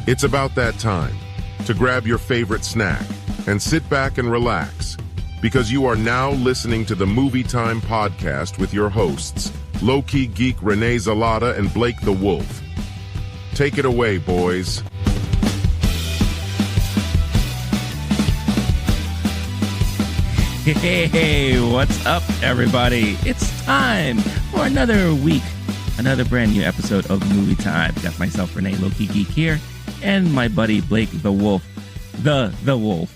It's about that time to grab your favorite snack and sit back and relax, because you are now listening to the MovieTime Podcast with your hosts, Low-Key Geek Rene Zalata and Blake the Wolf. Take it away, boys. Hey, what's up, everybody? It's time for another week, another brand new episode of Movie Time. Got myself, Rene Low-Key Geek here, and my buddy Blake the Wolf. The Wolf.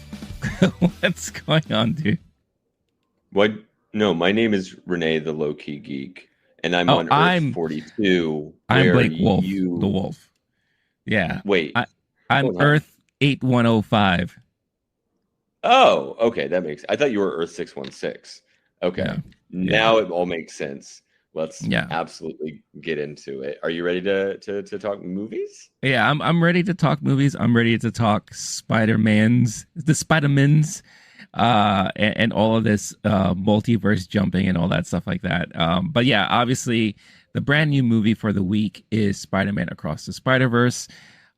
What's going on, dude? What? No, my name is Rene the Low-Key Geek, and I'm on Earth 42. I'm Blake Wolf, the Wolf. Yeah. Wait. I'm Earth 8105. Oh, okay, that makes. I thought you were Earth 616. Okay, Yeah. Now it all makes sense. Let's absolutely get into it. Are you ready to talk movies? Yeah, I'm ready to talk movies. I'm ready to talk the Spider-Mans, and all of this multiverse jumping and all that stuff like that. But yeah, obviously, the brand new movie for the week is Spider-Man Across the Spider-Verse.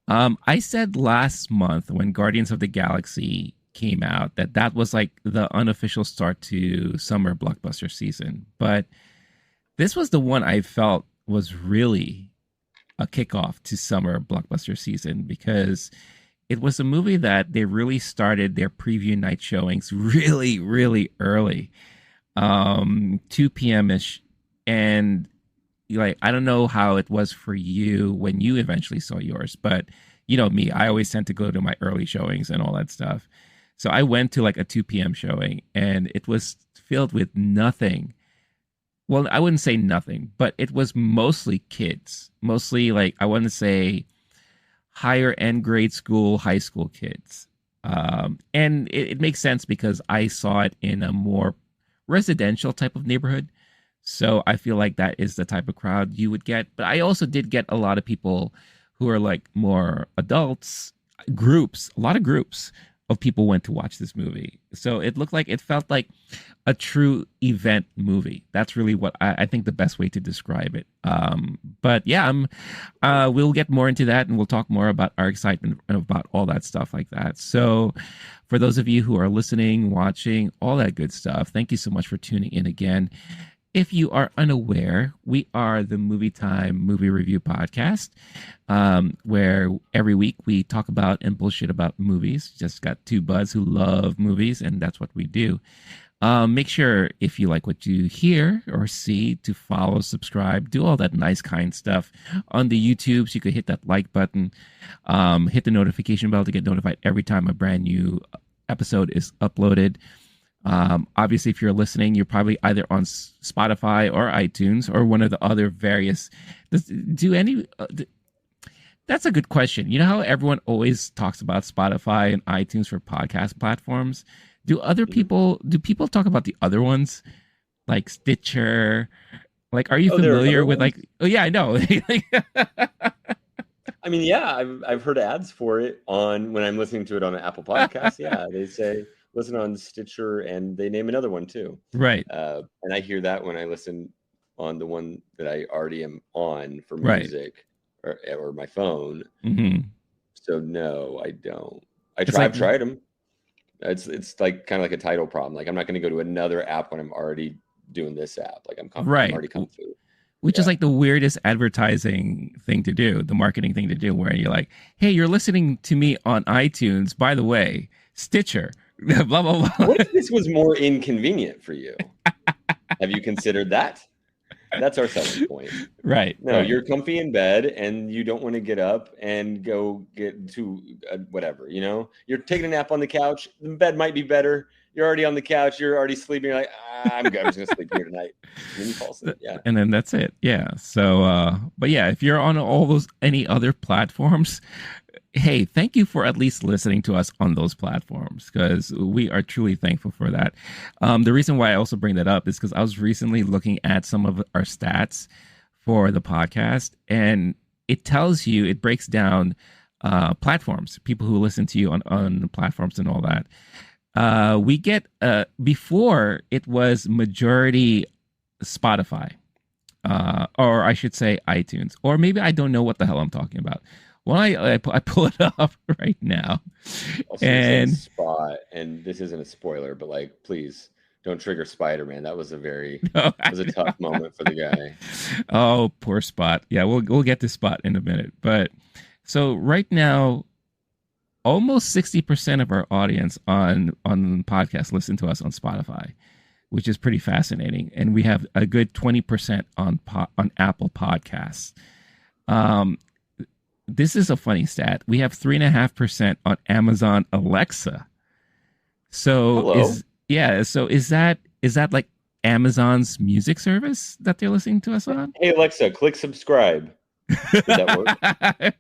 I said last month when Guardians of the Galaxy came out that was like the unofficial start to summer blockbuster season, but this was the one I felt was really a kickoff to summer blockbuster season, because it was a movie that they really started their preview night showings really, really early, 2 p.m. ish. And like, I don't know how it was for you when you eventually saw yours, but you know me, I always tend to go to my early showings and all that stuff. So I went to like a 2 p.m. showing, and it was filled with nothing. Well, I wouldn't say nothing, but it was mostly kids. Mostly, like, I want to say higher end grade school, high school kids. And it makes sense because I saw it in a more residential type of neighborhood. So I feel like that is the type of crowd you would get. But I also did get a lot of people who are like more adults, a lot of groups of people went to watch this movie. So it felt like a true event movie. That's really what I think the best way to describe it. But yeah, we'll get more into that, and we'll talk more about our excitement and about all that stuff like that. So for those of you who are listening, watching, all that good stuff, thank you so much for tuning in again. If you are unaware, we are the MovieTime Movie Review Podcast, where every week we talk about and bullshit about movies. Just got two buds who love movies, and that's what we do. Make sure, if you like what you hear or see, to follow, subscribe, do all that nice, kind stuff on the YouTubes. You could hit that like button, hit the notification bell to get notified every time a brand new episode is uploaded. Obviously, if you're listening, you're probably either on Spotify or iTunes or one of the other various. That's a good question. You know how everyone always talks about Spotify and iTunes for podcast platforms? Do people talk about the other ones, like Stitcher? Like, are you familiar with like? Oh yeah, I know. I mean, yeah, I've heard ads for it on when I'm listening to it on Apple Podcasts. Yeah, they say listen on Stitcher, and they name another one too. Right. And I hear that when I listen on the one that I already am on for music, or my phone. Mm-hmm. So no, I don't. I've tried them. It's like kind of like a title problem. Like, I'm not going to go to another app when I'm already doing this app. Like, I'm already come through. Which is like the weirdest advertising thing to do, the marketing thing to do, where you're like, hey, you're listening to me on iTunes. By the way, Stitcher, blah, blah, blah. What if this was more inconvenient for you? Have you considered that? That's our selling point. Right. No, you're comfy in bed and you don't want to get up and go get to whatever, you know? You're taking a nap on the couch. The bed might be better. You're already on the couch. You're already sleeping. You're like, I'm just going to sleep here tonight. And then you fall asleep. Yeah. And then that's it. Yeah. So, but yeah, if you're on any other platforms, hey, thank you for at least listening to us on those platforms, because we are truly thankful for that. The reason why I also bring that up is because I was recently looking at some of our stats for the podcast, and it breaks down platforms, people who listen to you on platforms and all that. We get, before it was majority Spotify, or I should say iTunes, or maybe I don't know what the hell I'm talking about. Well, I pull it up right now, and Spot. And this isn't a spoiler, but like, please don't trigger Spider-Man. That was a no, tough moment for the guy. Oh, poor Spot. Yeah, we'll get to Spot in a minute. But so right now, almost 60% of our audience on podcast listen to us on Spotify, which is pretty fascinating, and we have a good 20% on Apple Podcasts. This is a funny stat. We have 3.5% on Amazon Alexa. So Hello. So is that like Amazon's music service that they're listening to us on? Hey Alexa, click subscribe. Did that work? I don't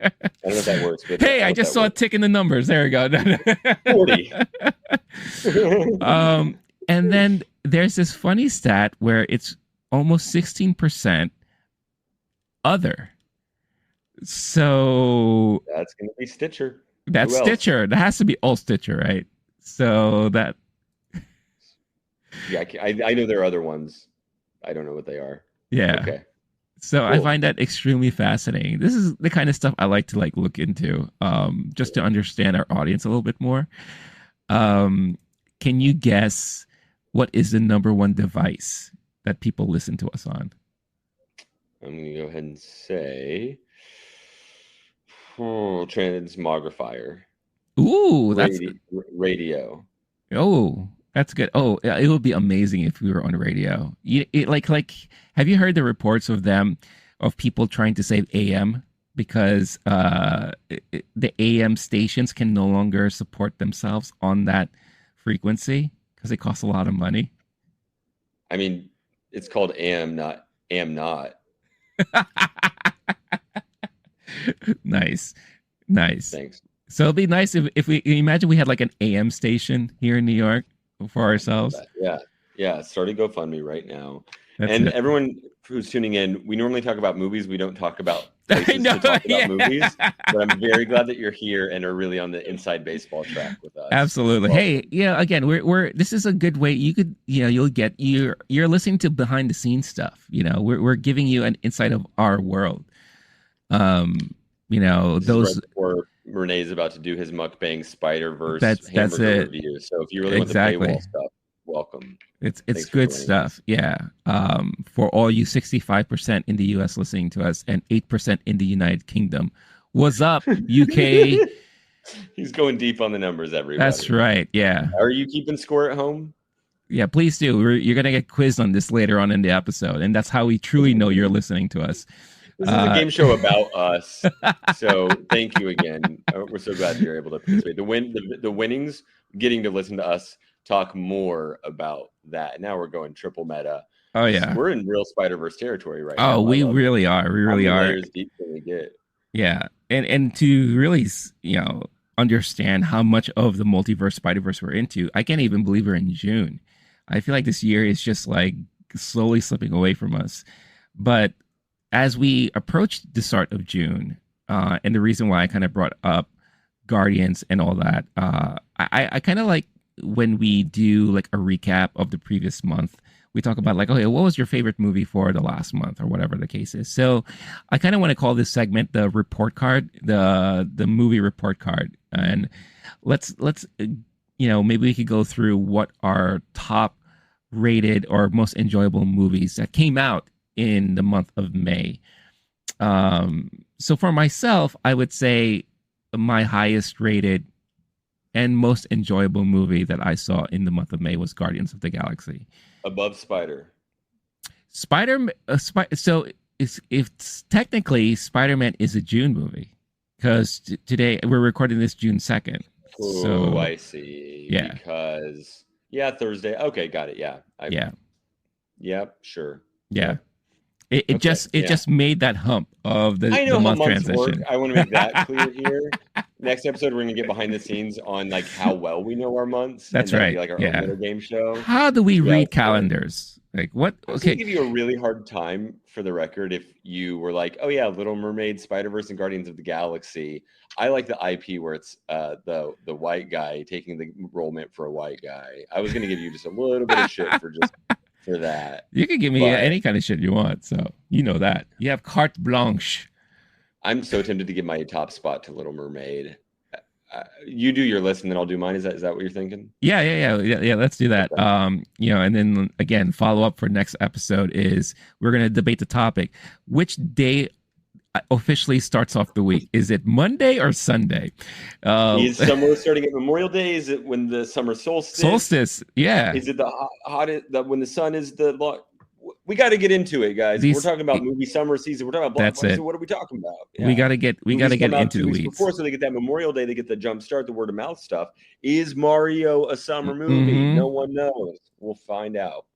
know if that works. But hey, I just saw a tick in the numbers. There we go. 40. And then there's this funny stat where it's almost 16% other. So that's going to be Stitcher. That's Stitcher. That has to be all Stitcher, right? So that. Yeah, I know there are other ones. I don't know what they are. Yeah. Okay. So cool. I find that extremely fascinating. This is the kind of stuff I like to like look into, just to understand our audience a little bit more. Can you guess what is the number one device that people listen to us on? I'm going to go ahead and say transmogrifier. Ooh, that's radio. Oh, that's good. Oh, it would be amazing if we were on radio. Like, have you heard the reports of people trying to save AM because the AM stations can no longer support themselves on that frequency because it costs a lot of money? I mean, it's called AM, not am not. Nice. Thanks. So it'd be nice if we imagine we had like an AM station here in New York for ourselves. Yeah. Starting GoFundMe right now. And everyone who's tuning in, we normally talk about movies. We don't talk about places to talk about movies. But I'm very glad that you're here and are really on the inside baseball track with us. Absolutely. Well, hey, again, we're this is a good way. You could, you'll get you're listening to behind the scenes stuff. We're giving you an insight of our world. Those where Rene's about to do his mukbang Spider-Verse that's it. review. So if you really want the paywall stuff, welcome. It's good stuff. Yeah. For all you 65% in the US listening to us and 8% in the United Kingdom. What's up, UK? He's going deep on the numbers, everybody. That's right. Yeah. Are you keeping score at home? Yeah, please do. You're going to get quizzed on this later on in the episode. And that's how we truly know you're listening to us. This is a game show about us. So thank you again. We're so glad you're able to participate. The winnings, getting to listen to us talk more about that. Now we're going triple meta. Oh yeah, we're in real Spider-Verse territory right now. Oh, we really are. We really are. Layers deep can we get? Yeah, and to really understand how much of the multiverse Spider-Verse we're into, I can't even believe we're in June. I feel like this year is just like slowly slipping away from us. But as we approach the start of June, and the reason why I kind of brought up Guardians and all that, I kind of like when we do like a recap of the previous month. We talk about like, okay, what was your favorite movie for the last month or whatever the case is. So I kind of want to call this segment the report card, the movie report card. And let's maybe we could go through what our top rated or most enjoyable movies that came out in the month of May. So for myself, I would say my highest rated and most enjoyable movie that I saw in the month of May was Guardians of the Galaxy. Above Spider. So it's technically Spider-Man is a June movie because today we're recording this June 2nd. Oh, so, I see. Yeah. Because Thursday. Okay, got it. Yeah. Yep. Sure. Yeah. It just made that hump of the month transition. Work. I want to make that clear here. Next episode, we're going to get behind the scenes on like how well we know our months. That's right. Be like our own little game show. How do we read calendars? Like what? I was going to give you a really hard time for the record if you were like, oh yeah, Little Mermaid, Spider-Verse, and Guardians of the Galaxy. I like the IP where it's the white guy taking the role meant for a white guy. I was going to give you just a little bit of shit for that. You can give me any kind of shit you want, so you know that. You have carte blanche. I'm so tempted to give my top spot to Little Mermaid. You do your list and then I'll do mine. Is that what you're thinking? Yeah. Let's do that. Okay. And then again, follow up for next episode is we're gonna debate the topic. Which day officially starts off the week? Is it Monday or Sunday? Is summer starting at Memorial Day? Is it when the summer solstice? Yeah. Is it the hottest when the sun is we got to get into it, guys. We're talking about movie summer season. We're talking about blockbusters. What are we talking about? Yeah. We got to get into the weeds before, so they get that Memorial Day. They get the jump start, the word of mouth stuff. Is Mario a summer movie? Mm-hmm. No one knows. We'll find out.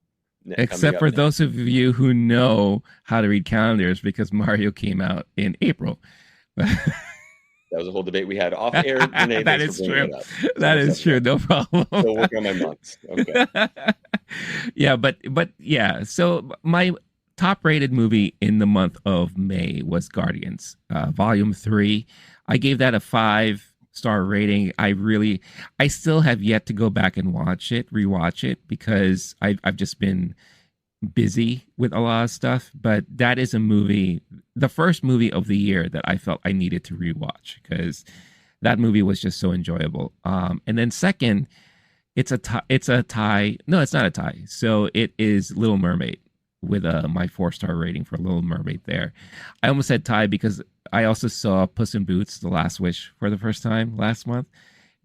Except for those of you who know how to read calendars, because Mario came out in April. That was a whole debate we had off air. Rene, that is true. That is true. No problem. Still working on my months. Okay. but yeah. So my top rated movie in the month of May was Guardians, Volume 3. I gave that a 5-star rating. I still have yet to go back and rewatch it, because I've just been busy with a lot of stuff. But that is a movie, the first movie of the year that I felt I needed to rewatch, because that movie was just so enjoyable. And then second, it's a tie. No, it's not a tie. So it is Little Mermaid, with my 4-star rating for Little Mermaid there. I almost said tie because I also saw Puss in Boots: The Last Wish for the first time last month,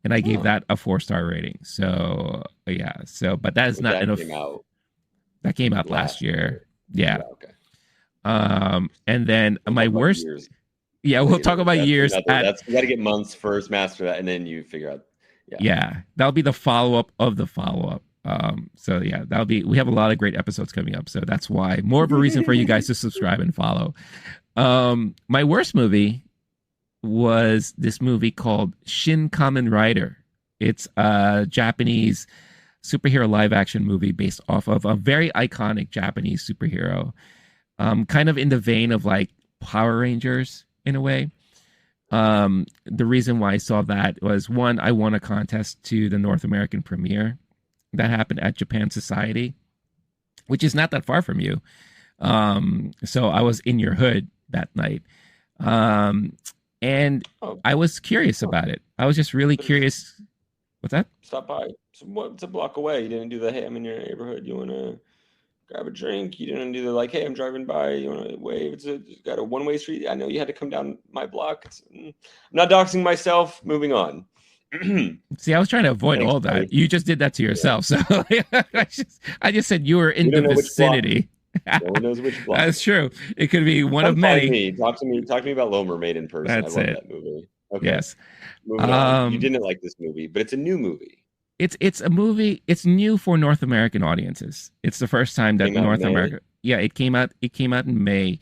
and I gave that a 4-star rating. So yeah. But that is not enough. That came out last year. Yeah. Okay. And then my worst. Years. Yeah, we'll talk about years. You got to get months first, master that, and then you figure out. Yeah, that'll be the follow-up of the follow-up. So yeah, we have a lot of great episodes coming up. So that's why more of a reason for you guys to subscribe and follow. My worst movie was this movie called Shin Kamen Rider. It's a Japanese superhero live action movie based off of a very iconic Japanese superhero, kind of in the vein of like Power Rangers in a way. The reason why I saw that was, one, I won a contest to the North American premiere that happened at Japan Society, which is not that far from you. So I was in your hood that night. And I was curious about it. I was just really curious. What's that? Stop by. It's a block away. You didn't do the, hey, I'm in your neighborhood, you want to grab a drink? You didn't do the, like, hey, I'm driving by, you want to wave? It's got a one-way street. I know you had to come down my block. I'm not doxing myself. Moving on. See, I was trying to avoid all that. Buddy. You just did that to yourself. Yeah. So I just said you were in the vicinity. No one knows which block. That's true. It could be one of many. Talk to me about Little Mermaid in person. That's I love it. That movie. Okay. Yes. Moving on. You didn't like this movie, but it's a new movie. It's a movie. It's new for North American audiences. It's the first time that North America. Yeah, it came out in May.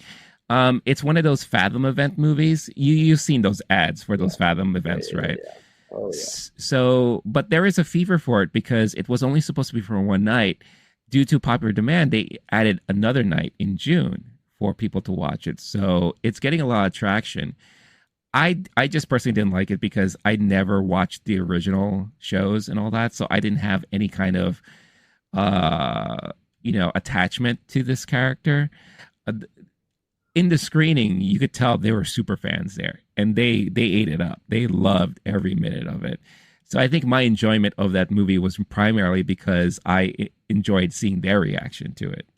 It's one of those Fathom event movies. You've seen those ads for those Fathom events, right? Yeah. Oh, yeah. So, but there is a fever for it because it was only supposed to be for one night. Due to popular demand, they added another night in June for people to watch it. So it's getting a lot of traction. I just personally didn't like it because I never watched the original shows and all that. So I didn't have any kind of, attachment to this character. In the screening, you could tell they were super fans there, and they ate it up. They loved every minute of it. So I think my enjoyment of that movie was primarily because I enjoyed seeing their reaction to it.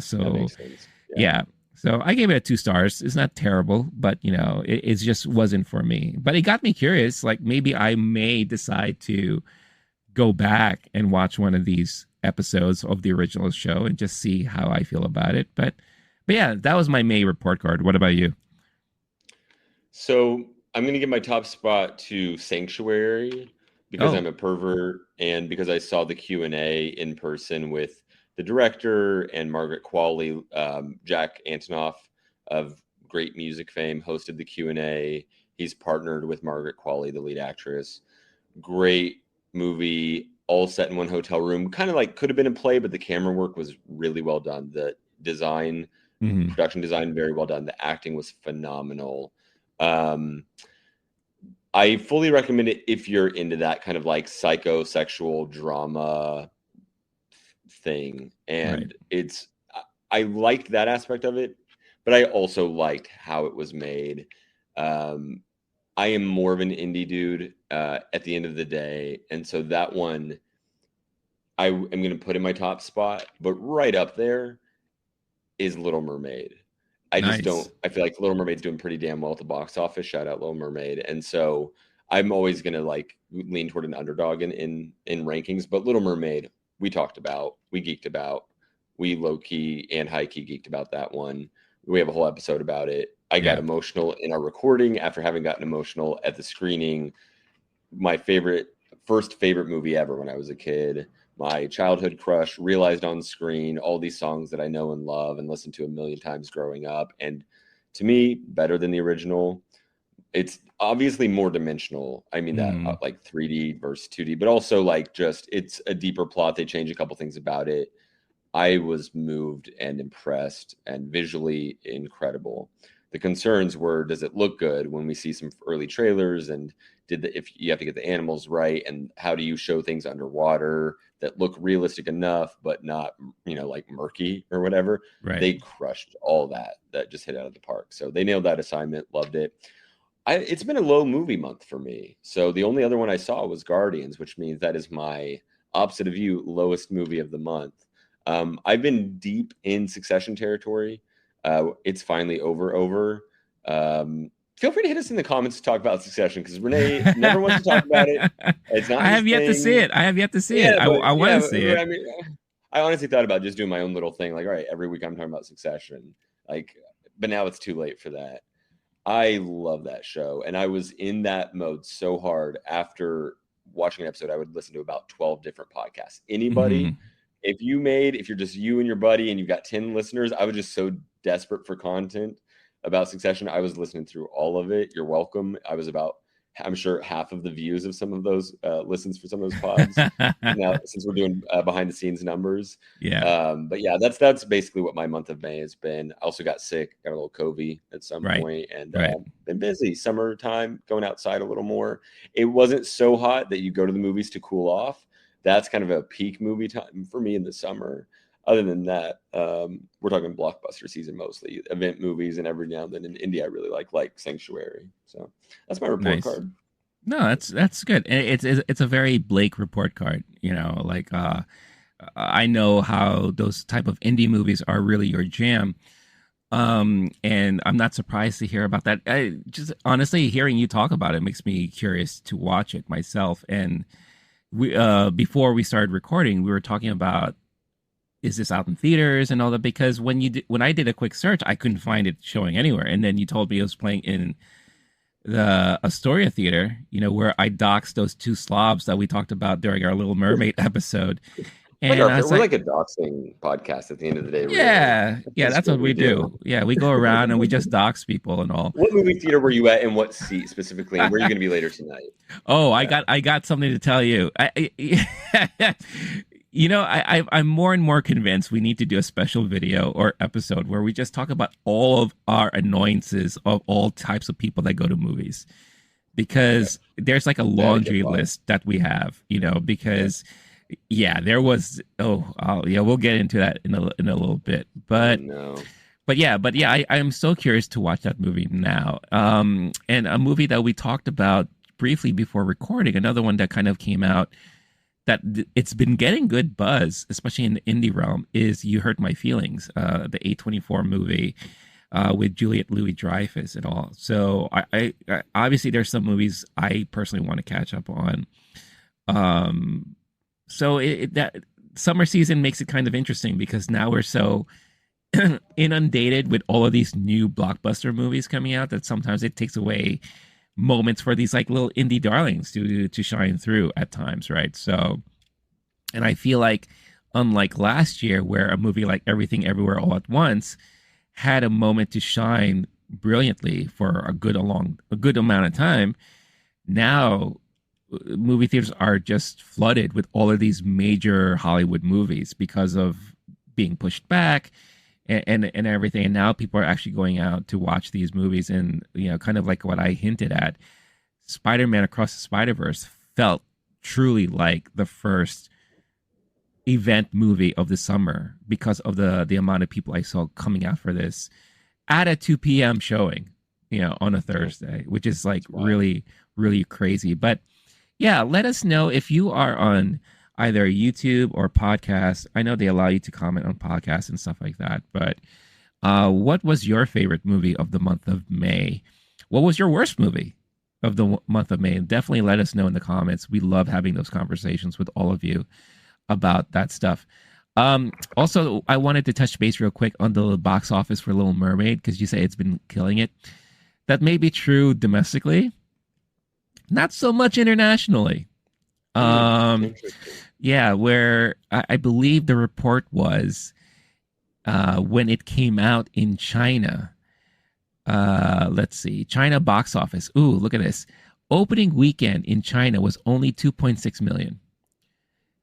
So that makes sense. Yeah. So I gave it a 2 stars. It's not terrible, but it just wasn't for me. But it got me curious. Like maybe I may decide to go back and watch one of these episodes of the original show and just see how I feel about it. But yeah, that was my May report card. What about you? So I'm going to give my top spot to Sanctuary because I'm a pervert and because I saw the Q&A in person with the director and Margaret Qualley. Jack Antonoff of great music fame hosted the Q&A. He's partnered with Margaret Qualley, the lead actress. Great movie, all set in one hotel room. Kind of like could have been a play, but the camera work was really well done. The design, production design, very well done. The acting was phenomenal. I fully recommend it if you're into that kind of like psychosexual drama thing. And I liked that aspect of it, but I also liked how it was made. I am more of an indie dude at the end of the day, and so that one I am going to put in my top spot, but right up there is Little Mermaid. I just don't. I feel like Little Mermaid's doing pretty damn well at the box office. Shout out Little Mermaid, and so I'm always going to like lean toward an underdog in rankings. But Little Mermaid, we talked about, we geeked about, we low key and high key geeked about that one. We have a whole episode about it. I got emotional in our recording after having gotten emotional at the screening. My first favorite movie ever when I was a kid. My childhood crush realized on screen all these songs that I know and love and listened to a million times growing up. And to me, better than the original. It's obviously more dimensional. I mean, that like 3D versus 2D, but also like just it's a deeper plot. They change a couple things about it. I was moved and impressed and visually incredible. The concerns were, does it look good when we see some early trailers, and if you have to get the animals right, and how do you show things underwater that look realistic enough but not, like murky or whatever. Right. They crushed all that just hit out of the park. So they nailed that assignment. Loved it. It's been a low movie month for me. So the only other one I saw was Guardians, which means that is my opposite of you, lowest movie of the month. I've been deep in Succession territory. It's finally over. Feel free to hit us in the comments to talk about Succession, because Rene never wants to talk about it. It's not. I have yet to see it. I want to see it. I mean, I honestly thought about just doing my own little thing. Like, all right, every week I'm talking about Succession. Like, but now it's too late for that. I love that show, and I was in that mode so hard after watching an episode. I would listen to about 12 different podcasts. Anybody, if you're just you and your buddy, and you've got 10 listeners, I was just so desperate for content about Succession. I was listening through all of it. You're welcome. I was about, I'm sure, half of the views of some of those listens for some of those pods. Now, since we're doing behind the scenes numbers. Yeah. But yeah, that's basically what my month of May has been. I also got sick, got a little COVID at some point, and been busy. Summertime, going outside a little more. It wasn't so hot that you go to the movies to cool off. That's kind of a peak movie time for me in the summer. Other than that, we're talking blockbuster season mostly, event movies, and every now and then in India I really like Sanctuary. So that's my report card. No, that's good. It's a very Blake report card. I know how those type of indie movies are really your jam. And I'm not surprised to hear about that. Just honestly, hearing you talk about it makes me curious to watch it myself. And we before we started recording, we were talking about, is this out in theaters and all that? Because when I did a quick search, I couldn't find it showing anywhere. And then you told me it was playing in the Astoria Theater, where I doxed those two slobs that we talked about during our Little Mermaid episode. And we're like a doxing podcast at the end of the day. Yeah, that's what we do. Yeah, we go around and we just dox people and all. What movie theater were you at, and what seat specifically? And where are you going to be later tonight? Oh, I got something to tell you. I'm more and more convinced we need to do a special video or episode where we just talk about all of our annoyances of all types of people that go to movies, because there's like a laundry list that we have, because there was, we'll get into that in a little bit, but I'm so curious to watch that movie now. And a movie that we talked about briefly before recording, another one that kind of came out that it's been getting good buzz, especially in the indie realm, is You Hurt My Feelings, the A24 movie with Juliette Louis-Dreyfus and all. So I obviously there's some movies I personally want to catch up on. So that summer season makes it kind of interesting, because now we're so inundated with all of these new blockbuster movies coming out that sometimes it takes away moments for these like little indie darlings to shine through at times, right? So, and I feel like, unlike last year where a movie like Everything Everywhere All at Once had a moment to shine brilliantly for a good amount of time, now movie theaters are just flooded with all of these major Hollywood movies because of being pushed back and everything. And now people are actually going out to watch these movies. And, kind of like what I hinted at, Spider-Man Across the Spider-Verse felt truly like the first event movie of the summer because of the amount of people I saw coming out for this at a 2 p.m. showing, on a Thursday, which is like really, really crazy. But yeah, let us know if you are on either YouTube or podcast. I know they allow you to comment on podcasts and stuff like that. But what was your favorite movie of the month of May? What was your worst movie of the month of May? And definitely let us know in the comments. We love having those conversations with all of you about that stuff. Also, I wanted to touch base real quick on the box office for Little Mermaid, because you say it's been killing it. That may be true domestically, not so much internationally. Yeah, where I believe the report was when it came out in China. Let's see, China box office. Ooh, look at this. Opening weekend in China was only 2.6 million.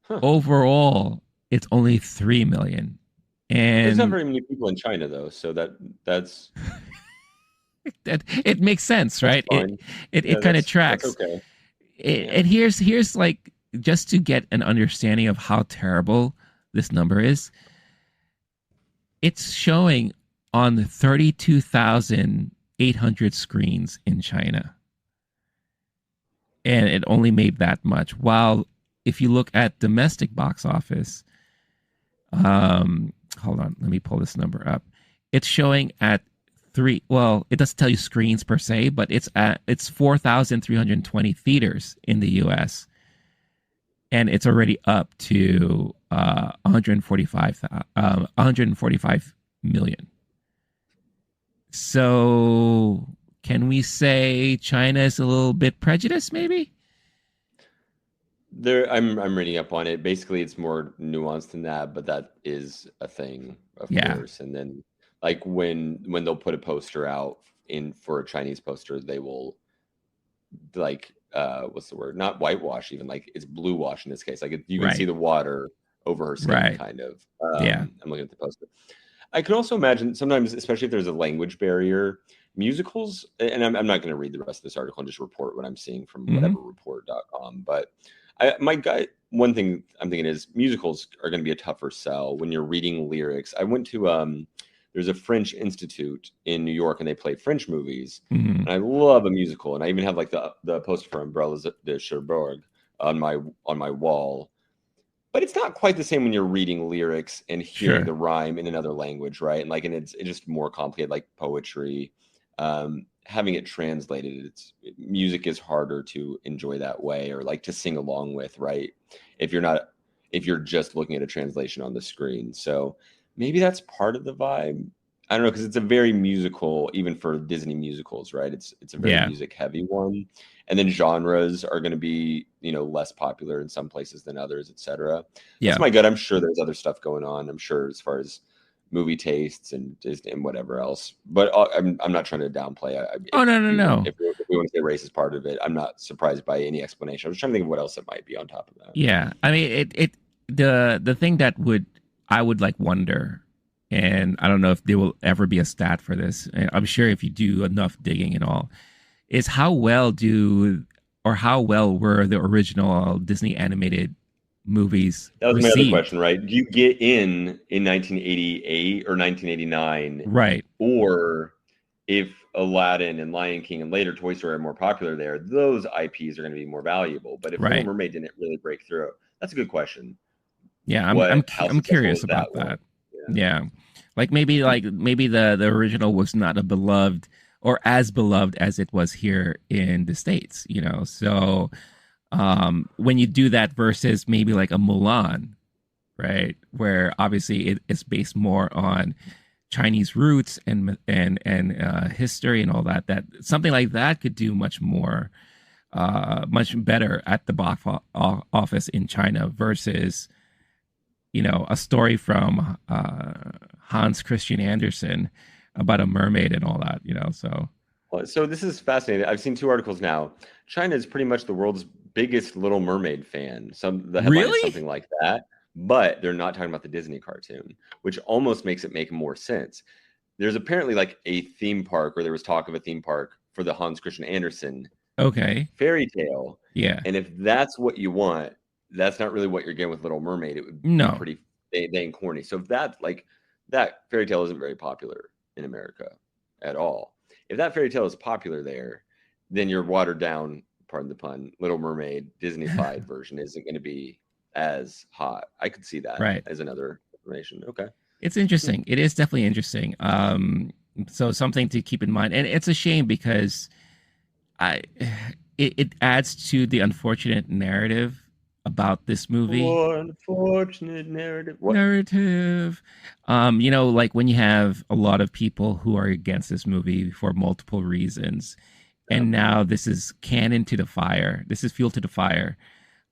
Huh. Overall, it's only 3 million. And there's not very many people in China, though, so that's it makes sense, right? It kind of tracks. That's okay. And here's like, just to get an understanding of how terrible this number is. It's showing on 32,800 screens in China, and it only made that much. While if you look at domestic box office, hold on, let me pull this number up. It's showing at it doesn't tell you screens per se, but it's 4,320 theaters in the US, and it's already up to 145 million. So can we say China is a little bit prejudiced, maybe? I'm reading up on it. Basically, it's more nuanced than that, but that is a thing, of course. And then, like when they'll put a poster out for a Chinese poster, they will like what's the word? Not whitewash, even, like it's blue wash in this case. Like you can see the water over her skin, kind of. I'm looking at the poster. I can also imagine sometimes, especially if there's a language barrier, musicals, and I'm not going to read the rest of this article and just report what I'm seeing from whateverreport.com, but one thing I'm thinking is musicals are going to be a tougher sell when you're reading lyrics. I went to there's a French institute in New York, and they play French movies, and I love a musical, and I even have like the poster for Umbrellas de Cherbourg on my wall. But it's not quite the same when you're reading lyrics and hearing the rhyme in another language, right? And it's just more complicated, like poetry. Having it translated, music is harder to enjoy that way, or like to sing along with, right? If you're just looking at a translation on the screen. So maybe that's part of the vibe. I don't know, because it's a very musical, even for Disney musicals, right? It's a very music heavy one. And then genres are going to be, less popular in some places than others, etc. That's my gut. I'm sure there's other stuff going on. I'm sure as far as movie tastes and whatever else. But I'm not trying to downplay. No. If we want to say race is part of it, I'm not surprised by any explanation. I was trying to think of what else it might be on top of that. Yeah, I mean, the thing that I would like wonder, and I don't know if there will ever be a stat for this, and I'm sure if you do enough digging and all, is how well were the original Disney animated movies That was received? my other question, right? Do you get in 1988 or 1989? Right. Or if Aladdin and Lion King and later Toy Story are more popular there, those IPs are going to be more valuable. But if Little Mermaid didn't really break through, that's a good question. Yeah, I'm curious about that. Yeah. Like maybe the original was not as beloved as it was here in the States, So when you do that versus maybe like a Mulan, right, where obviously it's based more on Chinese roots and history and all that something like that could do much better at the box office in China versus a story from Hans Christian Andersen about a mermaid and all that, So this is fascinating. I've seen two articles now. China is pretty much the world's biggest Little Mermaid fan. The headline is something like that, but they're not talking about the Disney cartoon, which almost makes it make more sense. There's apparently like a theme park, or there was talk of a theme park for the Hans Christian Andersen fairy tale. Yeah. And if that's what you want, that's not really what you're getting with Little Mermaid. It would be pretty dang corny. So if that fairy tale isn't very popular in America, at all. If that fairy tale is popular there, then your watered down, pardon the pun, Little Mermaid Disney-fied version isn't going to be as hot. I could see that as another information. Okay. It's interesting. It is definitely interesting. So something to keep in mind. And it's a shame because it adds to the unfortunate narrative about this movie. Unfortunate narrative. What? Narrative. Like when you have a lot of people who are against this movie for multiple reasons, and now this is cannon to the fire. This is fuel to the fire.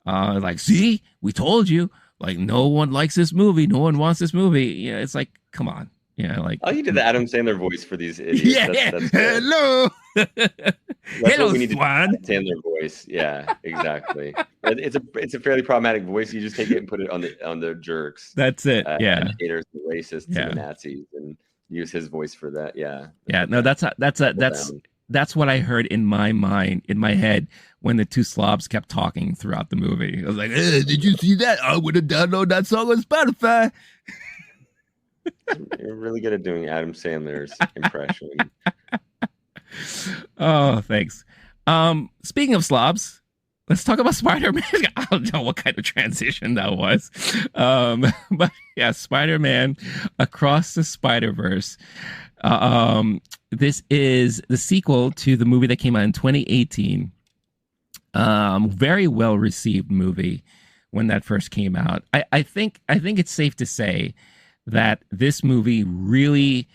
Like, see, we told you. Like, no one likes this movie. No one wants this movie. Yeah, it's like, come on. Like, you did the Adam Sandler voice for these idiots. Yeah, that's hello. Hello, we need Swan. To Sandler voice. Yeah, exactly. It's a fairly problematic voice. You just take it and put it on the jerks. That's it. Yeah, haters, the racists, and the Nazis, and use his voice for that. Yeah. Yeah. No, that's what I heard in my mind, in my head, when the two slobs kept talking throughout the movie. I was like, did you see that? I would have downloaded that song on Spotify. You're really good at doing Adam Sandler's impression. Oh, thanks. Speaking of slobs, let's talk about Spider-Man. I don't know what kind of transition that was. But yeah, Spider-Man Across the Spider-Verse. This is the sequel to the movie that came out in 2018. Very well received movie when that first came out. I think it's safe to say that this movie really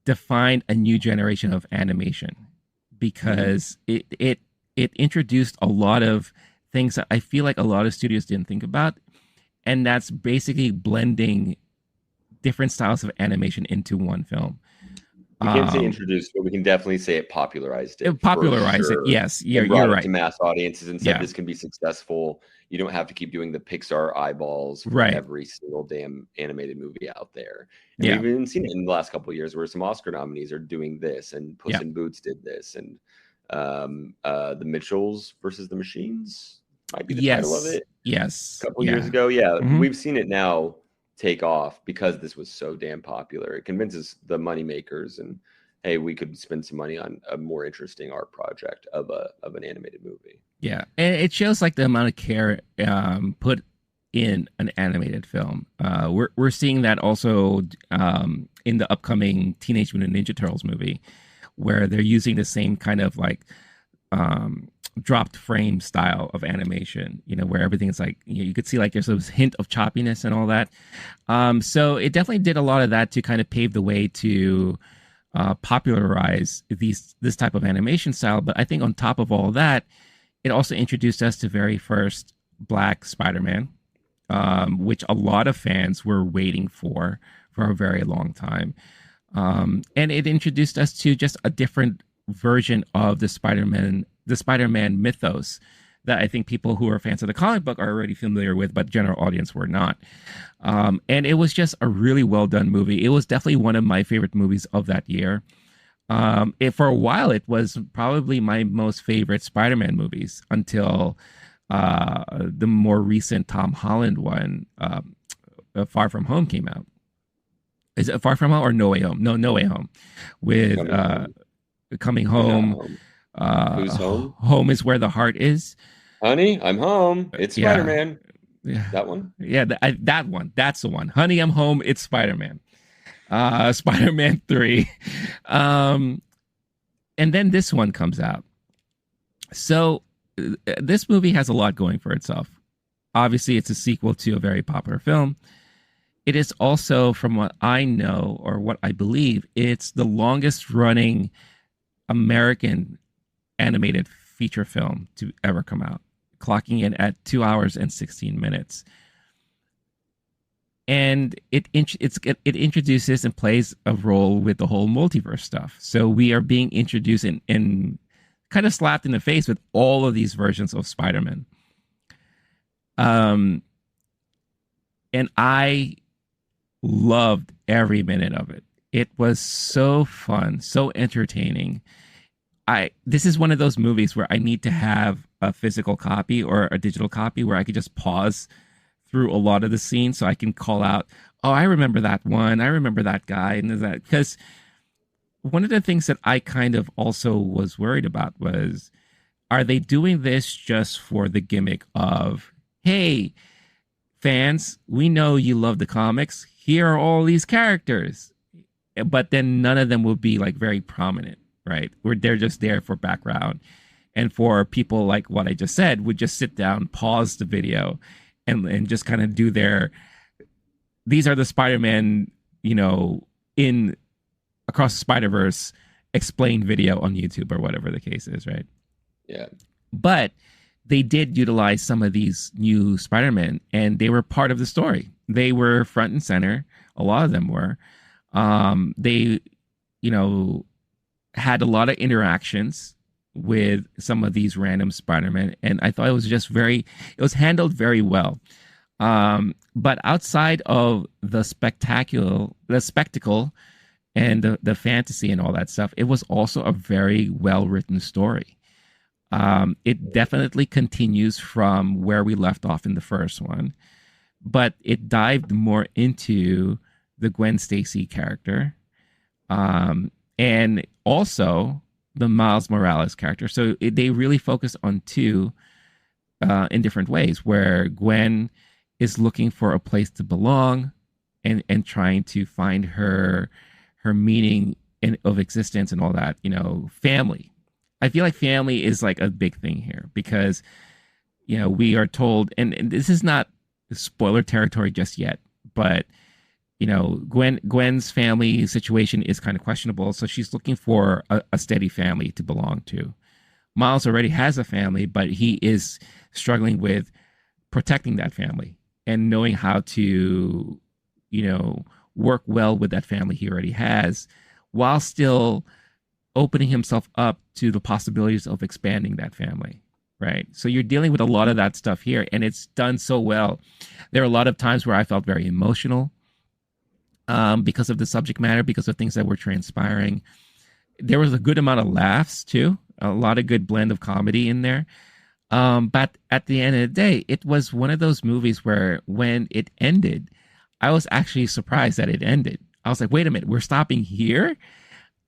defined a new generation of animation because it introduced a lot of things that I feel like a lot of studios didn't think about, and that's basically blending different styles of animation into one film. We can't say introduced, but we can definitely say it popularized it. It popularized it, yes. You're right. To mass audiences and said this can be successful. You don't have to keep doing the Pixar eyeballs for every single damn animated movie out there. And we've even seen it in the last couple of years where some Oscar nominees are doing this, and Puss in Boots did this, and the Mitchells versus the Machines might be the title of it. Yes. A couple years ago. We've seen it now take off because this was so damn popular. It convinces the money makers, and hey, we could spend some money on a more interesting art project of an animated movie. Yeah, and it shows like the amount of care put in an animated film. We're seeing that also in the upcoming Teenage Mutant Ninja Turtles movie, where they're using the same kind of like dropped frame style of animation, where everything is like, you could see like there's this hint of choppiness and all that. So it definitely did a lot of that to kind of pave the way to popularize this type of animation style. But I think on top of all that, it also introduced us to very first Black Spider-Man, which a lot of fans were waiting for a very long time. And it introduced us to just a different version of the Spider-Man mythos that I think people who are fans of the comic book are already familiar with, but general audience were not. And it was just a really well done movie. It was definitely one of my favorite movies of that year. For a while, it was probably my most favorite Spider-Man movies until the more recent Tom Holland one, Far From Home, came out. Is it Far From Home or No Way Home? No, No Way Home. With Coming Home. Who's home? Home is where the heart is. Honey, I'm home. It's Spider-Man. Yeah. That one? Yeah, that one. That's the one. Honey, I'm home. It's Spider-Man. Spider-Man 3. And then this one comes out. So this movie has a lot going for itself. Obviously, it's a sequel to a very popular film. It is also, from what I know or what I believe, it's the longest running American animated feature film to ever come out, clocking in at 2 hours and 16 minutes. And it introduces and plays a role with the whole multiverse stuff. So we are being introduced and kind of slapped in the face with all of these versions of Spider-Man. And I loved every minute of it. It was so fun, so entertaining. This is one of those movies where I need to have a physical copy or a digital copy where I could just pause through a lot of the scenes so I can call out, oh, I remember that one. I remember that guy. And that, because one of the things that I kind of also was worried about was, are they doing this just for the gimmick of, hey, fans, we know you love the comics. Here are all these characters, but then none of them will be like very prominent, right? Where they're just there for background. And for people like what I just said, would just sit down, pause the video, and just kind of do their, these are the Spider-Man, in Across the Spider-Verse explain video on YouTube or whatever the case is, right? Yeah. But they did utilize some of these new Spider-Man, and they were part of the story. They were front and center. A lot of them were. They, had a lot of interactions with some of these random Spider-Man, and I thought it was just it was handled very well. But outside of the spectacle and the fantasy and all that stuff, it was also a very well-written story. It definitely continues from where we left off in the first one, but it dived more into the Gwen Stacy character, and also the Miles Morales character. So they really focus on two in different ways, where Gwen is looking for a place to belong and trying to find her meaning of existence and all that, family. I feel like family is like a big thing here because, we are told, and this is not spoiler territory just yet, but, Gwen's family situation is kind of questionable. So she's looking for a steady family to belong to. Miles already has a family, but he is struggling with protecting that family and knowing how to, work well with that family he already has, while still opening himself up to the possibilities of expanding that family, right? So you're dealing with a lot of that stuff here, and it's done so well. There are a lot of times where I felt very emotional because of the subject matter, because of things that were transpiring. There was a good amount of laughs too, a lot of good blend of comedy in there. But at the end of the day, it was one of those movies where when it ended, I was actually surprised that it ended. I was like, wait a minute, we're stopping here?